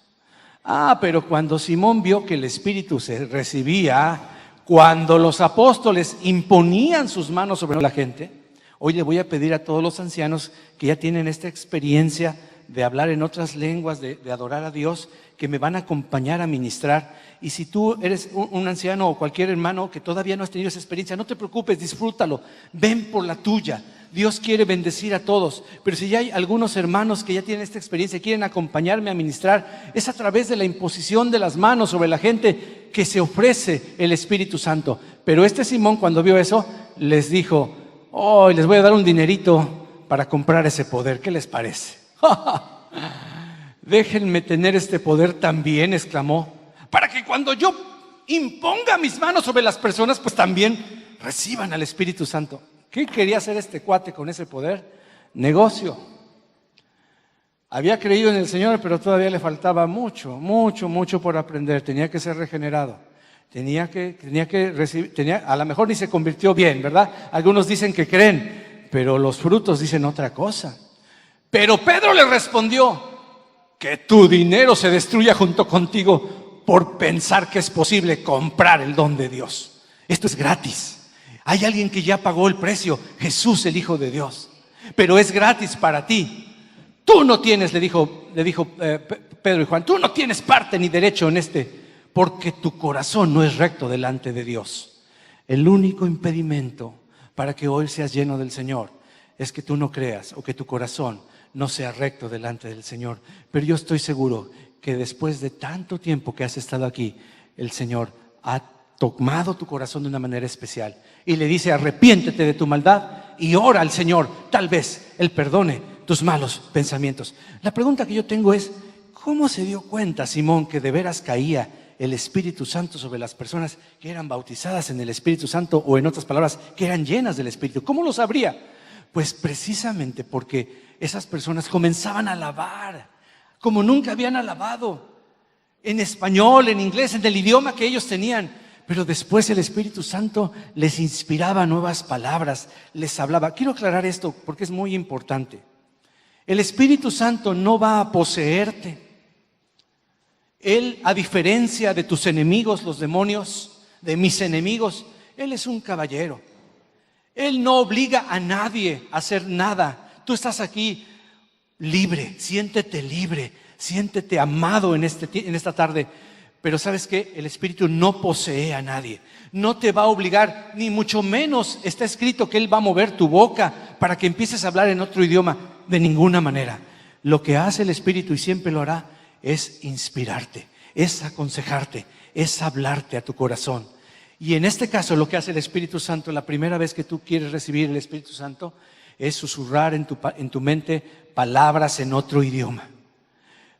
Pero cuando Simón vio que el Espíritu se recibía, cuando los apóstoles imponían sus manos sobre la gente, hoy le voy a pedir a todos los ancianos que ya tienen esta experiencia de hablar en otras lenguas, de adorar a Dios, que me van a acompañar a ministrar. Y si tú eres un anciano o cualquier hermano que todavía no has tenido esa experiencia, no te preocupes, disfrútalo, ven por la tuya. Dios quiere bendecir a todos, pero si ya hay algunos hermanos que ya tienen esta experiencia y quieren acompañarme a ministrar, es a través de la imposición de las manos sobre la gente que se ofrece el Espíritu Santo. Pero este Simón, cuando vio eso, les dijo: oh, les voy a dar un dinerito para comprar ese poder. ¿Qué les parece? Déjenme tener este poder también, exclamó, para que cuando yo imponga mis manos sobre las personas, pues también reciban al Espíritu Santo. ¿Qué quería hacer este cuate con ese poder? Negocio. Había creído en el Señor, pero todavía le faltaba mucho por aprender. Tenía que ser regenerado. Tenía que recibir, a lo mejor ni se convirtió bien, ¿verdad? Algunos dicen que creen, pero los frutos dicen otra cosa. Pero Pedro le respondió: que tu dinero se destruya junto contigo por pensar que es posible comprar el don de Dios. Esto es gratis. Hay alguien que ya pagó el precio, Jesús, el Hijo de Dios. Pero es gratis para ti. Tú no tienes, le dijo Pedro y Juan, tú no tienes parte ni derecho en porque tu corazón no es recto delante de Dios. El único impedimento para que hoy seas lleno del Señor es que tú no creas o que tu corazón no sea recto delante del Señor. Pero yo estoy seguro que después de tanto tiempo que has estado aquí, el Señor ha tomado tu corazón de una manera especial y le dice: arrepiéntete de tu maldad y ora al Señor, tal vez Él perdone tus malos pensamientos. La pregunta que yo tengo es: ¿cómo se dio cuenta Simón que de veras caía el Espíritu Santo sobre las personas que eran bautizadas en el Espíritu Santo, o en otras palabras, que eran llenas del Espíritu? ¿Cómo lo sabría? Pues precisamente porque esas personas comenzaban a alabar como nunca habían alabado, en español, en inglés, en el idioma que ellos tenían. Pero después el Espíritu Santo les inspiraba nuevas palabras, les hablaba. Quiero aclarar esto porque es muy importante. El Espíritu Santo no va a poseerte. Él, a diferencia de tus enemigos, los demonios, de mis enemigos, Él es un caballero. Él no obliga a nadie a hacer nada. Tú estás aquí libre, siéntete amado en esta tarde. Pero ¿sabes qué? El Espíritu no posee a nadie. No te va a obligar, ni mucho menos está escrito que Él va a mover tu boca para que empieces a hablar en otro idioma. De ninguna manera. Lo que hace el Espíritu, y siempre lo hará, es inspirarte, es aconsejarte, es hablarte a tu corazón. Y en este caso lo que hace el Espíritu Santo, la primera vez que tú quieres recibir el Espíritu Santo, es susurrar en tu mente palabras en otro idioma.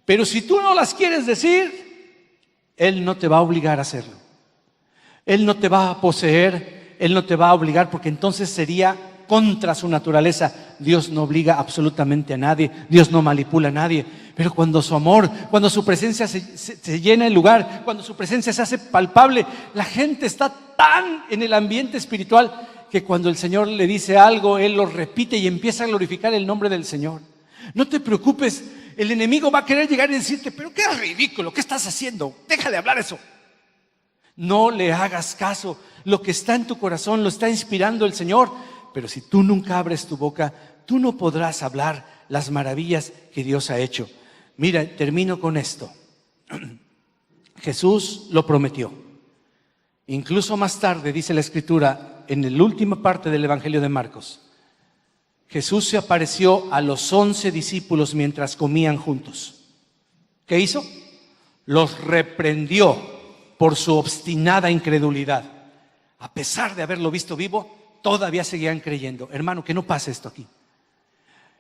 Pero si tú no las quieres decir, Él no te va a obligar a hacerlo. Él no te va a poseer, Él no te va a obligar, porque entonces sería contra su naturaleza. Dios no obliga absolutamente a nadie, Dios no manipula a nadie. Pero cuando su amor, cuando su presencia se llena el lugar, cuando su presencia se hace palpable, la gente está tan en el ambiente espiritual que cuando el Señor le dice algo, Él lo repite y empieza a glorificar el nombre del Señor. No te preocupes, el enemigo va a querer llegar y decirte: pero qué ridículo, ¿qué estás haciendo? Deja de hablar eso. No le hagas caso, lo que está en tu corazón lo está inspirando el Señor. Pero si tú nunca abres tu boca, tú no podrás hablar las maravillas que Dios ha hecho. Mira, termino con esto. Jesús lo prometió. Incluso más tarde, dice la Escritura, en la última parte del Evangelio de Marcos, Jesús se apareció a los 11 discípulos mientras comían juntos. ¿Qué hizo? Los reprendió por su obstinada incredulidad. A pesar de haberlo visto vivo, todavía seguían creyendo. Hermano, que no pase esto aquí.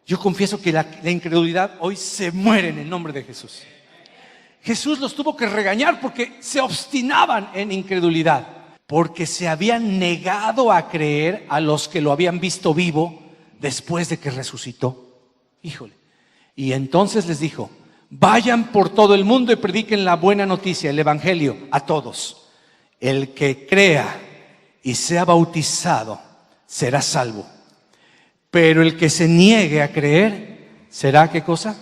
Yo confieso que la incredulidad hoy se muere en el nombre de Jesús. Jesús los tuvo que regañar porque se obstinaban en incredulidad, porque se habían negado a creer a los que lo habían visto vivo después de que resucitó. Híjole. Y entonces les dijo: vayan por todo el mundo y prediquen la buena noticia, el evangelio, a todos. El que crea y sea bautizado será salvo, pero el que se niegue a creer será, ¿qué cosa?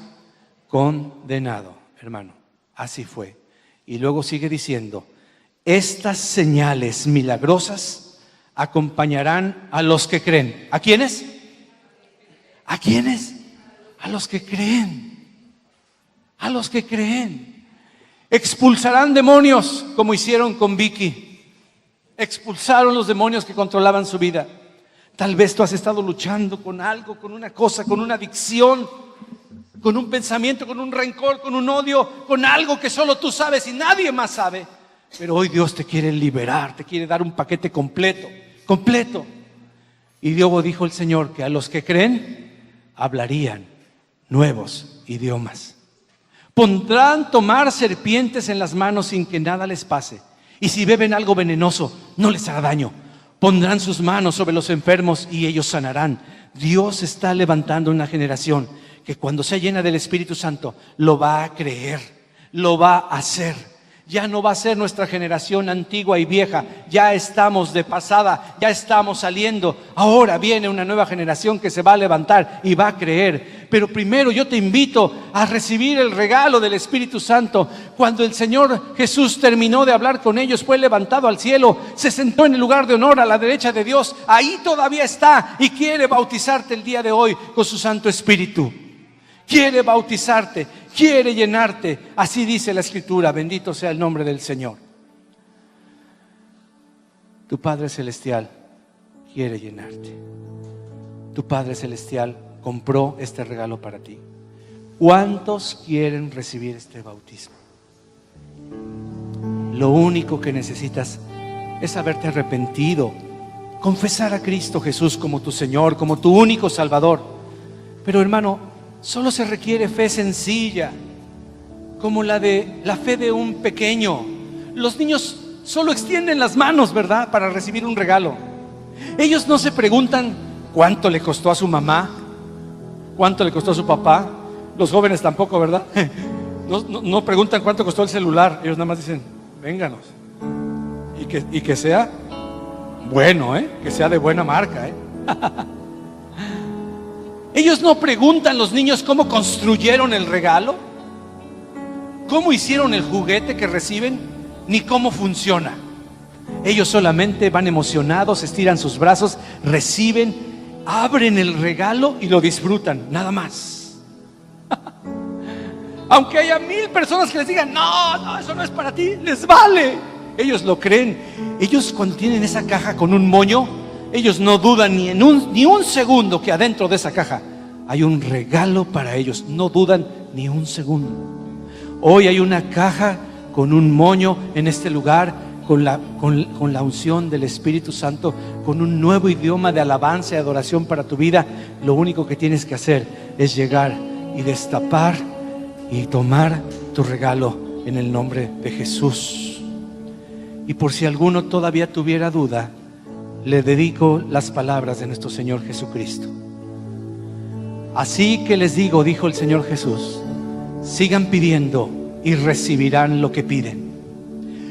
Condenado. Hermano, así fue. Y luego sigue diciendo: estas señales milagrosas acompañarán a los que creen. ¿A quiénes? ¿A quiénes? A los que creen. A los que creen. Expulsarán demonios, como hicieron con Vicky. Expulsaron los demonios que controlaban su vida. Tal vez tú has estado luchando con algo, con una cosa, con una adicción, con un pensamiento, con un rencor, con un odio, con algo que solo tú sabes y nadie más sabe. Pero hoy Dios te quiere liberar, te quiere dar un paquete completo, completo. Y luego dijo el Señor que a los que creen hablarían nuevos idiomas. Pondrán tomar serpientes en las manos sin que nada les pase. Y si beben algo venenoso, no les hará daño. Pondrán sus manos sobre los enfermos y ellos sanarán. Dios está levantando una generación que cuando sea llena del Espíritu Santo lo va a creer, lo va a hacer. Ya no va a ser nuestra generación antigua y vieja. Ya estamos de pasada, ya estamos saliendo. Ahora viene una nueva generación que se va a levantar y va a creer. Pero primero yo te invito a recibir el regalo del Espíritu Santo. Cuando el Señor Jesús terminó de hablar con ellos, fue levantado al cielo, se sentó en el lugar de honor a la derecha de Dios. Ahí todavía está y quiere bautizarte el día de hoy con su Santo Espíritu. Quiere bautizarte, quiere llenarte. Así dice la Escritura, bendito sea el nombre del Señor. Tu Padre Celestial quiere llenarte. Tu Padre Celestial compró este regalo para ti. ¿Cuántos quieren recibir este bautismo? Lo único que necesitas es haberte arrepentido, confesar a Cristo Jesús como tu Señor, como tu único Salvador. Pero hermano, solo se requiere fe sencilla, como la fe de un pequeño. Los niños solo extienden las manos, ¿verdad?, para recibir un regalo. Ellos no se preguntan cuánto le costó a su mamá, cuánto le costó a su papá. Los jóvenes tampoco, ¿verdad? No preguntan cuánto costó el celular. Ellos nada más dicen, vénganos. Y que sea bueno, que sea de buena marca, Ellos no preguntan, los niños, cómo construyeron el regalo, cómo hicieron el juguete que reciben, ni cómo funciona. Ellos solamente van emocionados, estiran sus brazos, reciben, abren el regalo y lo disfrutan, nada más. Aunque haya 1000 personas que les digan, no, eso no es para ti, les vale. Ellos lo creen. Ellos cuando tienen esa caja con un moño, ellos no dudan ni un segundo que adentro de esa caja hay un regalo para ellos. No dudan ni un segundo. Hoy hay una caja con un moño en este lugar, con la unción del Espíritu Santo, con un nuevo idioma de alabanza y adoración para tu vida. Lo único que tienes que hacer es llegar y destapar y tomar tu regalo en el nombre de Jesús. Y por si alguno todavía tuviera duda, le dedico las palabras de nuestro Señor Jesucristo. Así que les digo, dijo el Señor Jesús, sigan pidiendo y recibirán lo que piden.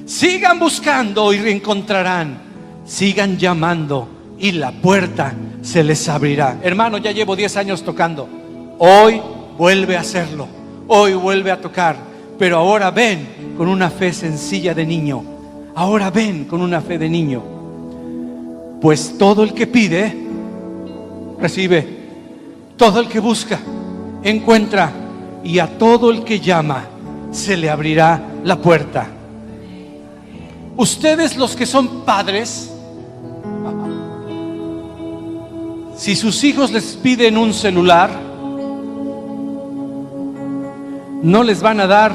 Sigan buscando y encontrarán. Sigan llamando y la puerta se les abrirá. Hermano, ya llevo 10 años tocando. Hoy vuelve a hacerlo. Hoy vuelve a tocar. Pero ahora ven con una fe sencilla de niño. Ahora ven con una fe de niño. Pues todo el que pide, recibe. Todo el que busca, encuentra. Y a todo el que llama, se le abrirá la puerta. Ustedes, los que son padres, si sus hijos les piden un celular, no les van a dar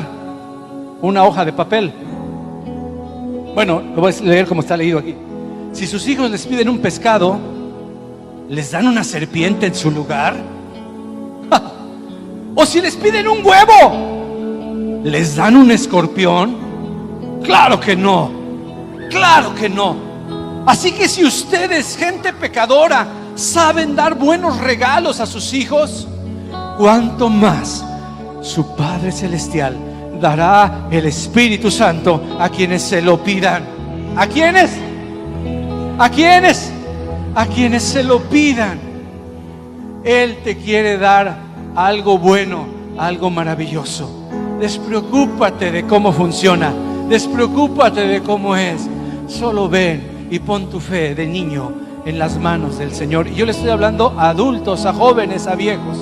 una hoja de papel. Bueno, lo voy a leer como está leído aquí. Si sus hijos les piden un pescado, ¿les dan una serpiente en su lugar? O si les piden un huevo, ¿les dan un escorpión? Claro que no, claro que no. Así que si ustedes, gente pecadora, saben dar buenos regalos a sus hijos, ¿cuánto más su Padre Celestial dará el Espíritu Santo a quienes se lo pidan? ¿A quiénes? ¿A quiénes? A quienes se lo pidan. Él te quiere dar algo bueno, algo maravilloso. Despreocúpate de cómo funciona, despreocúpate de cómo es. Solo ven y pon tu fe de niño en las manos del Señor. Y yo le estoy hablando a adultos, a jóvenes, a viejos.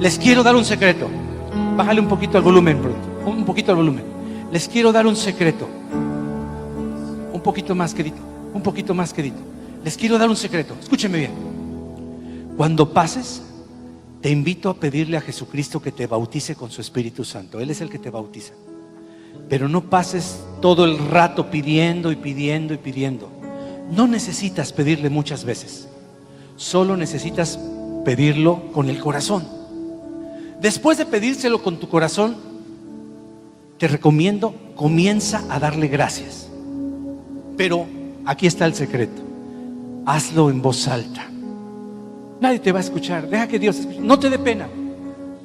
Les quiero dar un secreto. Bájale un poquito al volumen, un poquito al volumen. Les quiero dar un secreto. Un poquito más querido, un poquito más querido. Les quiero dar un secreto. Escúcheme bien. Cuando pases, te invito a pedirle a Jesucristo que te bautice con su Espíritu Santo. Él es el que te bautiza. Pero no pases todo el rato pidiendo y pidiendo y pidiendo. No necesitas pedirle muchas veces, solo necesitas pedirlo con el corazón. Después de pedírselo con tu corazón, te recomiendo, comienza a darle gracias. Pero aquí está el secreto: hazlo en voz alta. Nadie te va a escuchar, deja que Dios escuche. No te dé pena.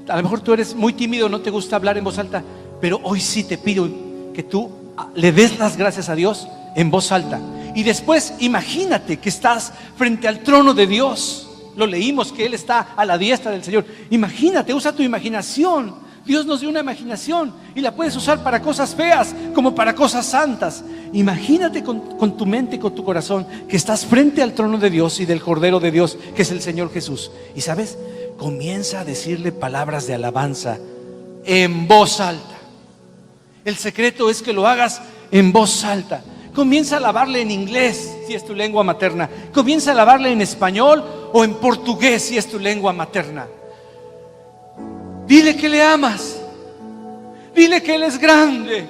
A lo mejor tú eres muy tímido, no te gusta hablar en voz alta, pero hoy sí te pido que tú le des las gracias a Dios en voz alta. Y después imagínate que estás frente al trono de Dios. Lo leímos, que Él está a la diestra del Señor. Imagínate, usa tu imaginación. Dios nos dio una imaginación y la puedes usar para cosas feas como para cosas santas. Imagínate con tu mente y con tu corazón que estás frente al trono de Dios y del Cordero de Dios, que es el Señor Jesús. Y ¿sabes? Comienza a decirle palabras de alabanza en voz alta. El secreto es que lo hagas en voz alta. Comienza a alabarle en inglés, si es tu lengua materna. Comienza a alabarle en español o en portugués, si es tu lengua materna. Dile que le amas. Dile que Él es grande.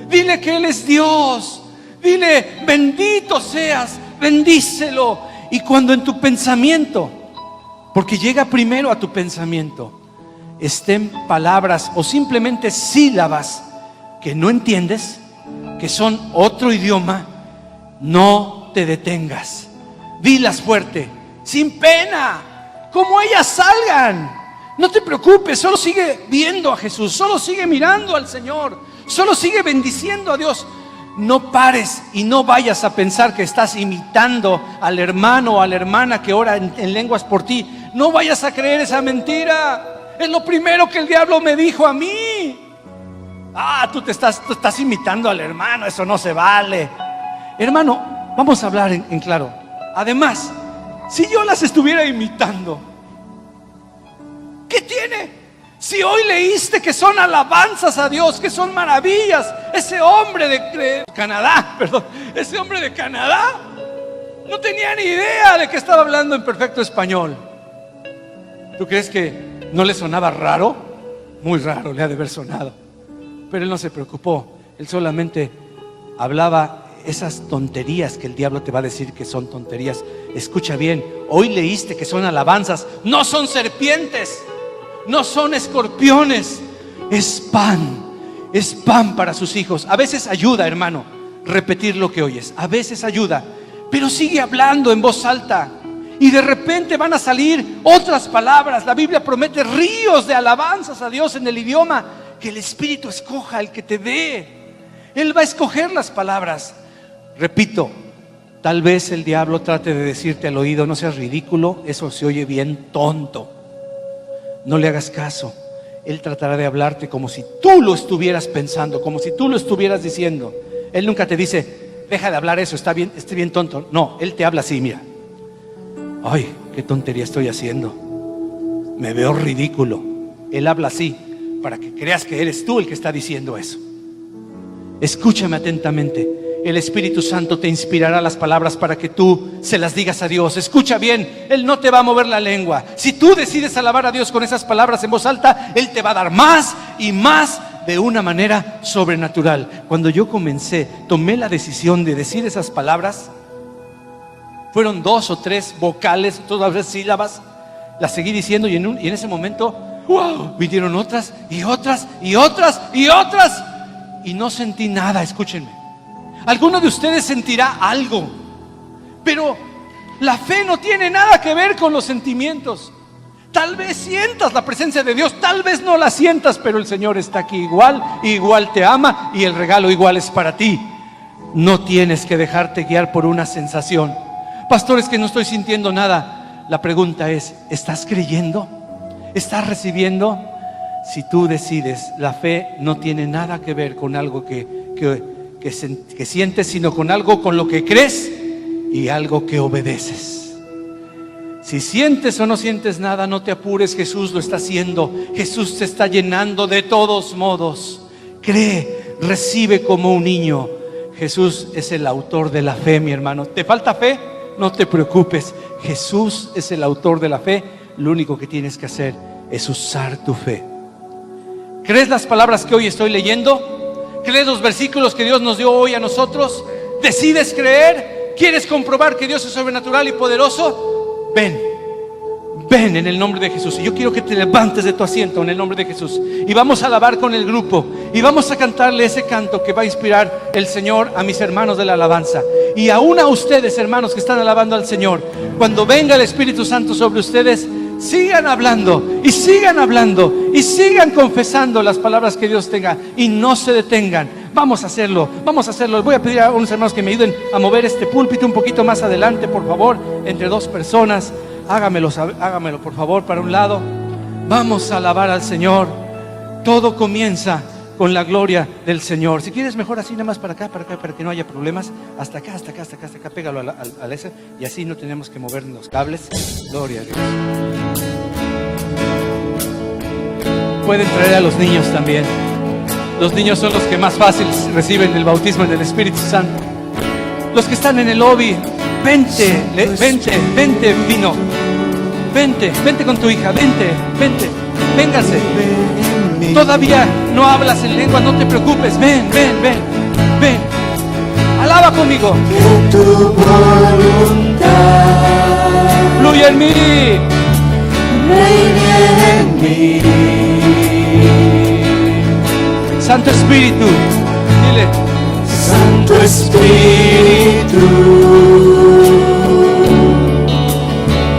Dile que Él es Dios. Dile, bendito seas, bendícelo. Y cuando en tu pensamiento, porque llega primero a tu pensamiento, estén palabras o simplemente sílabas que no entiendes, que son otro idioma, no te detengas. Dilas fuerte, sin pena, como ellas salgan. No te preocupes, solo sigue viendo a Jesús, solo sigue mirando al Señor, solo sigue bendiciendo a Dios. No pares y no vayas a pensar que estás imitando al hermano o a la hermana que ora en lenguas por ti. No vayas a creer esa mentira. Es lo primero que el diablo me dijo a mí. Tú estás imitando al hermano, eso no se vale. Hermano, vamos a hablar en claro. Además, si yo las estuviera imitando, ¿qué tiene? Si hoy leíste que son alabanzas a Dios, que son maravillas. Ese hombre de Canadá, ese hombre de Canadá no tenía ni idea de que estaba hablando en perfecto español. ¿Tú crees que no le sonaba raro? Muy raro le ha de haber sonado. Pero él no se preocupó, él solamente hablaba esas tonterías que el diablo te va a decir que son tonterías. Escucha bien, hoy leíste que son alabanzas, no son serpientes, no son escorpiones, es pan para sus hijos. A veces ayuda, hermano, repetir lo que oyes, a veces ayuda, pero sigue hablando en voz alta. Y de repente van a salir otras palabras. La Biblia promete ríos de alabanzas a Dios en el idioma que el Espíritu escoja, el que te dé. Él va a escoger las palabras. Repito, tal vez el diablo trate de decirte al oído: no seas ridículo, eso se oye bien tonto. No le hagas caso. Él tratará de hablarte como si tú lo estuvieras pensando, como si tú lo estuvieras diciendo. Él nunca te dice: deja de hablar eso, está bien tonto. No, Él te habla así, mira. Ay, qué tontería estoy haciendo, me veo ridículo. Él habla así para que creas que eres tú el que está diciendo eso. Escúchame atentamente. El Espíritu Santo te inspirará las palabras para que tú se las digas a Dios. Escucha bien, Él no te va a mover la lengua. Si tú decides alabar a Dios con esas palabras en voz alta, Él te va a dar más y más de una manera sobrenatural. Cuando yo tomé la decisión de decir esas palabras, fueron 2 o 3 vocales, todas las sílabas, las seguí diciendo y en ese momento, ¡wow!, vinieron otras y otras y otras y otras y no sentí nada. Escúchenme, alguno de ustedes sentirá algo, pero la fe no tiene nada que ver con los sentimientos. Tal vez sientas la presencia de Dios, tal vez no la sientas, pero el Señor está aquí igual te ama y el regalo igual es para ti. No tienes que dejarte guiar por una sensación. Pastor, es que no estoy sintiendo nada. La pregunta es: ¿estás creyendo? ¿Estás recibiendo? Si tú decides, la fe no tiene nada que ver con algo que sientes, sino con algo con lo que crees y algo que obedeces. Si sientes o no sientes nada, no te apures, Jesús lo está haciendo. Jesús te está llenando de todos modos. Cree, recibe como un niño. Jesús es el autor de la fe, mi hermano. ¿Te falta fe? No te preocupes, Jesús es el autor de la fe. Lo único que tienes que hacer es usar tu fe. ¿Crees las palabras que hoy estoy leyendo? ¿Crees los versículos que Dios nos dio hoy a nosotros? ¿Decides creer? ¿Quieres comprobar que Dios es sobrenatural y poderoso? Ven en el nombre de Jesús. Y yo quiero que te levantes de tu asiento en el nombre de Jesús. Y vamos a alabar con el grupo. Y vamos a cantarle ese canto que va a inspirar el Señor a mis hermanos de la alabanza. Y aún a ustedes, hermanos que están alabando al Señor, cuando venga el Espíritu Santo sobre ustedes, sigan hablando y sigan hablando y sigan confesando las palabras que Dios tenga y no se detengan. Vamos a hacerlo, vamos a hacerlo. Voy a pedir a unos hermanos que me ayuden a mover este púlpito un poquito más adelante, por favor, entre dos personas. Hágamelo por favor para un lado. Vamos a alabar al Señor. Todo comienza con la gloria del Señor. Si quieres mejor así, nada más para acá, para que no haya problemas. Hasta acá, pégalo al ese. Y así no tenemos que mover los cables. Gloria a Dios. Pueden traer a los niños también. Los niños son los que más fácil reciben el bautismo en el Espíritu Santo. Los que están en el lobby, vente, Vino. Vente con tu hija, véngase. Todavía no hablas en lengua, no te preocupes, ven. Alaba conmigo. Que tu voluntad fluye en mí, reine en mí. Santo Espíritu, dile. Santo Espíritu,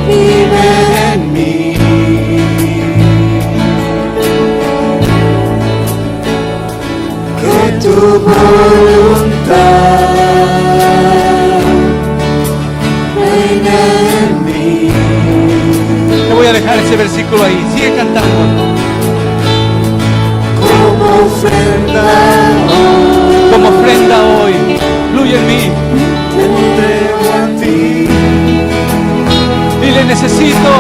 vive en mí. Que tu voluntad reine en mí. Te voy a dejar ese versículo ahí, sigue cantando. Como ofrenda hoy, fluye en mí. te entrego a ti. Dile, necesito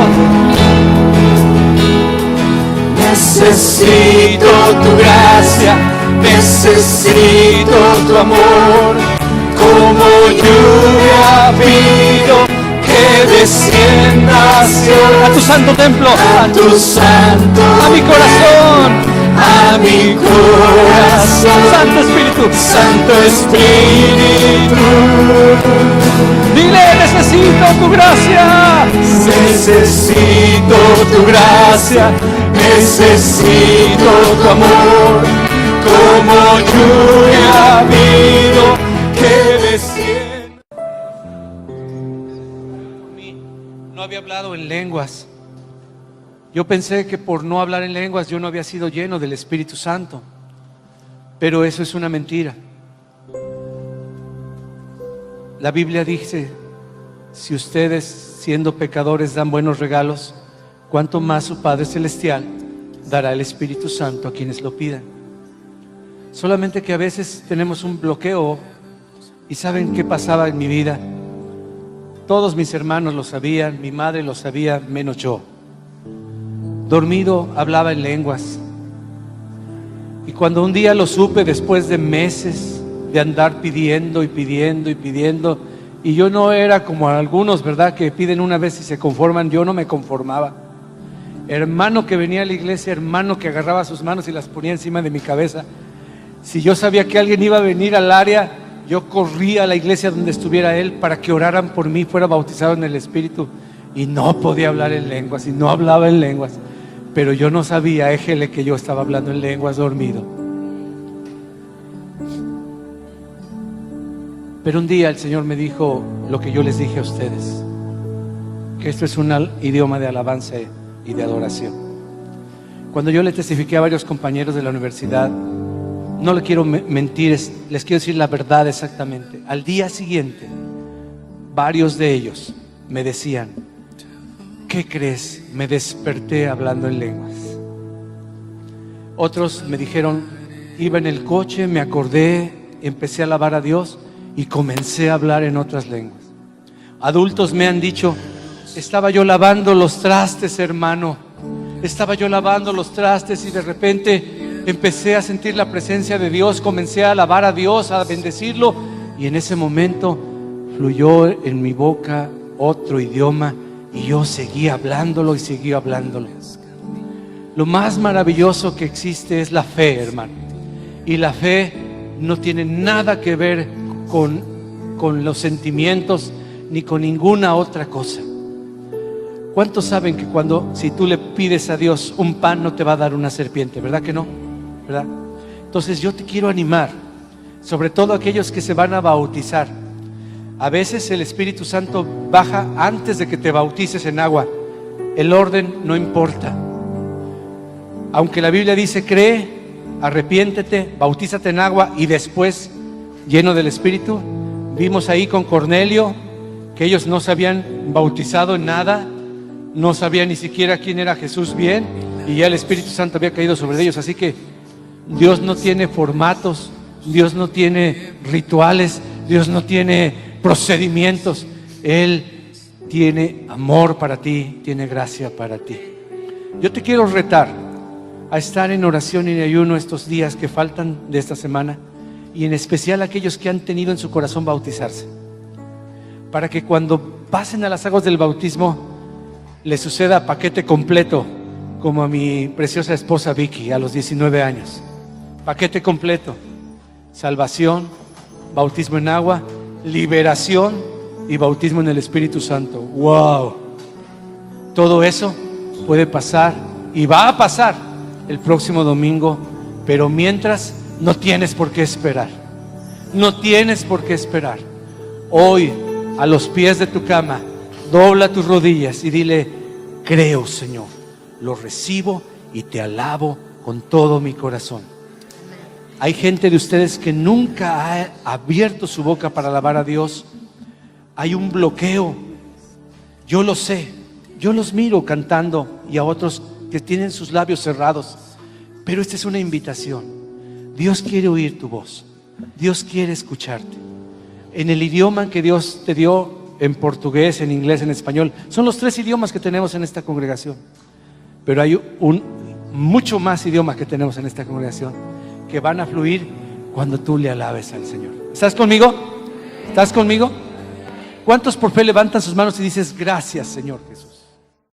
tu gracia, necesito tu amor. Como lluvia pido que desciendas a tu santo templo, a tu santo, a mi corazón. a mi corazón. Santo Espíritu, Santo Espíritu, dile, necesito tu gracia. necesito tu gracia, necesito tu amor. Como lluvia pido que descienda. No había hablado en lenguas. Yo pensé que por no hablar en lenguas yo no había sido lleno del Espíritu Santo, pero eso es una mentira. La Biblia dice, si ustedes siendo pecadores dan buenos regalos, ¿cuánto más su Padre Celestial dará el Espíritu Santo a quienes lo pidan? Solamente que a veces tenemos un bloqueo. ¿Y saben qué pasaba en mi vida? Todos mis hermanos lo sabían, mi madre lo sabía, menos yo. Dormido hablaba en lenguas. Y cuando un día lo supe, después de meses de andar pidiendo, y yo no era como algunos, ¿verdad?, que piden una vez y se conforman. Yo no me conformaba. Hermano que venía a la iglesia, hermano que agarraba sus manos y las ponía encima de mi cabeza. Si yo sabía que alguien iba a venir al área, yo corría a la iglesia donde estuviera él para que oraran por mí, fuera bautizado en el Espíritu. Y no podía hablar en lenguas, y no hablaba en lenguas. Pero yo no sabía, éjele, que yo estaba hablando en lenguas dormido. Pero un día el Señor me dijo lo que yo les dije a ustedes, que esto es un idioma de alabanza y de adoración. Cuando yo le testifiqué a varios compañeros de la universidad, no le quiero mentir, les quiero decir la verdad exactamente. Al día siguiente, varios de ellos me decían, ¿qué crees? Me desperté hablando en lenguas. Otros me dijeron, iba en el coche, me acordé, empecé a alabar a Dios y comencé a hablar en otras lenguas. Adultos me han dicho, estaba yo lavando los trastes, hermano. Estaba yo lavando los trastes y de repente empecé a sentir la presencia de Dios, comencé a alabar a Dios, a bendecirlo, y en ese momento fluyó en mi boca otro idioma y yo seguí hablándolo y seguí hablándolo. Lo más maravilloso que existe es la fe, hermano. Y la fe no tiene nada que ver con los sentimientos ni con ninguna otra cosa. ¿Cuántos saben que si tú le pides a Dios un pan, no te va a dar una serpiente? ¿Verdad que no? ¿Verdad? Entonces yo te quiero animar, sobre todo aquellos que se van a bautizar. A veces el Espíritu Santo baja antes de que te bautices en agua. El orden no importa. Aunque la Biblia dice, cree, arrepiéntete, bautízate en agua y después lleno del Espíritu. Vimos ahí con Cornelio que ellos no se habían bautizado en nada, no sabían ni siquiera quién era Jesús bien, y ya el Espíritu Santo había caído sobre ellos. Así que Dios no tiene formatos, Dios no tiene rituales, Dios no tiene procedimientos. Él tiene amor para ti, tiene gracia para ti. Yo te quiero retar a estar en oración y en ayuno estos días que faltan de esta semana, y en especial aquellos que han tenido en su corazón bautizarse, para que cuando pasen a las aguas del bautismo les suceda paquete completo, como a mi preciosa esposa Vicky a los 19 años. Paquete completo: salvación, bautismo en agua, liberación y bautismo en el Espíritu Santo. ¡Wow! Todo eso puede pasar y va a pasar el próximo domingo, pero mientras no tienes por qué esperar. No tienes por qué esperar. Hoy, a los pies de tu cama, dobla tus rodillas y dile: creo, Señor, lo recibo y te alabo con todo mi corazón. Hay gente de ustedes que nunca ha abierto su boca para alabar a Dios. Hay un bloqueo. Yo lo sé. Yo los miro cantando, y a otros que tienen sus labios cerrados. Pero esta es una invitación. Dios quiere oír tu voz. Dios quiere escucharte. En el idioma que Dios te dio, en portugués, en inglés, en español. Son los 3 idiomas que tenemos en esta congregación. Pero hay mucho más idiomas que tenemos en esta congregación, que van a fluir cuando tú le alabes al Señor. ¿Estás conmigo? ¿Estás conmigo? ¿Cuántos por fe levantan sus manos y dices: gracias, Señor Jesús?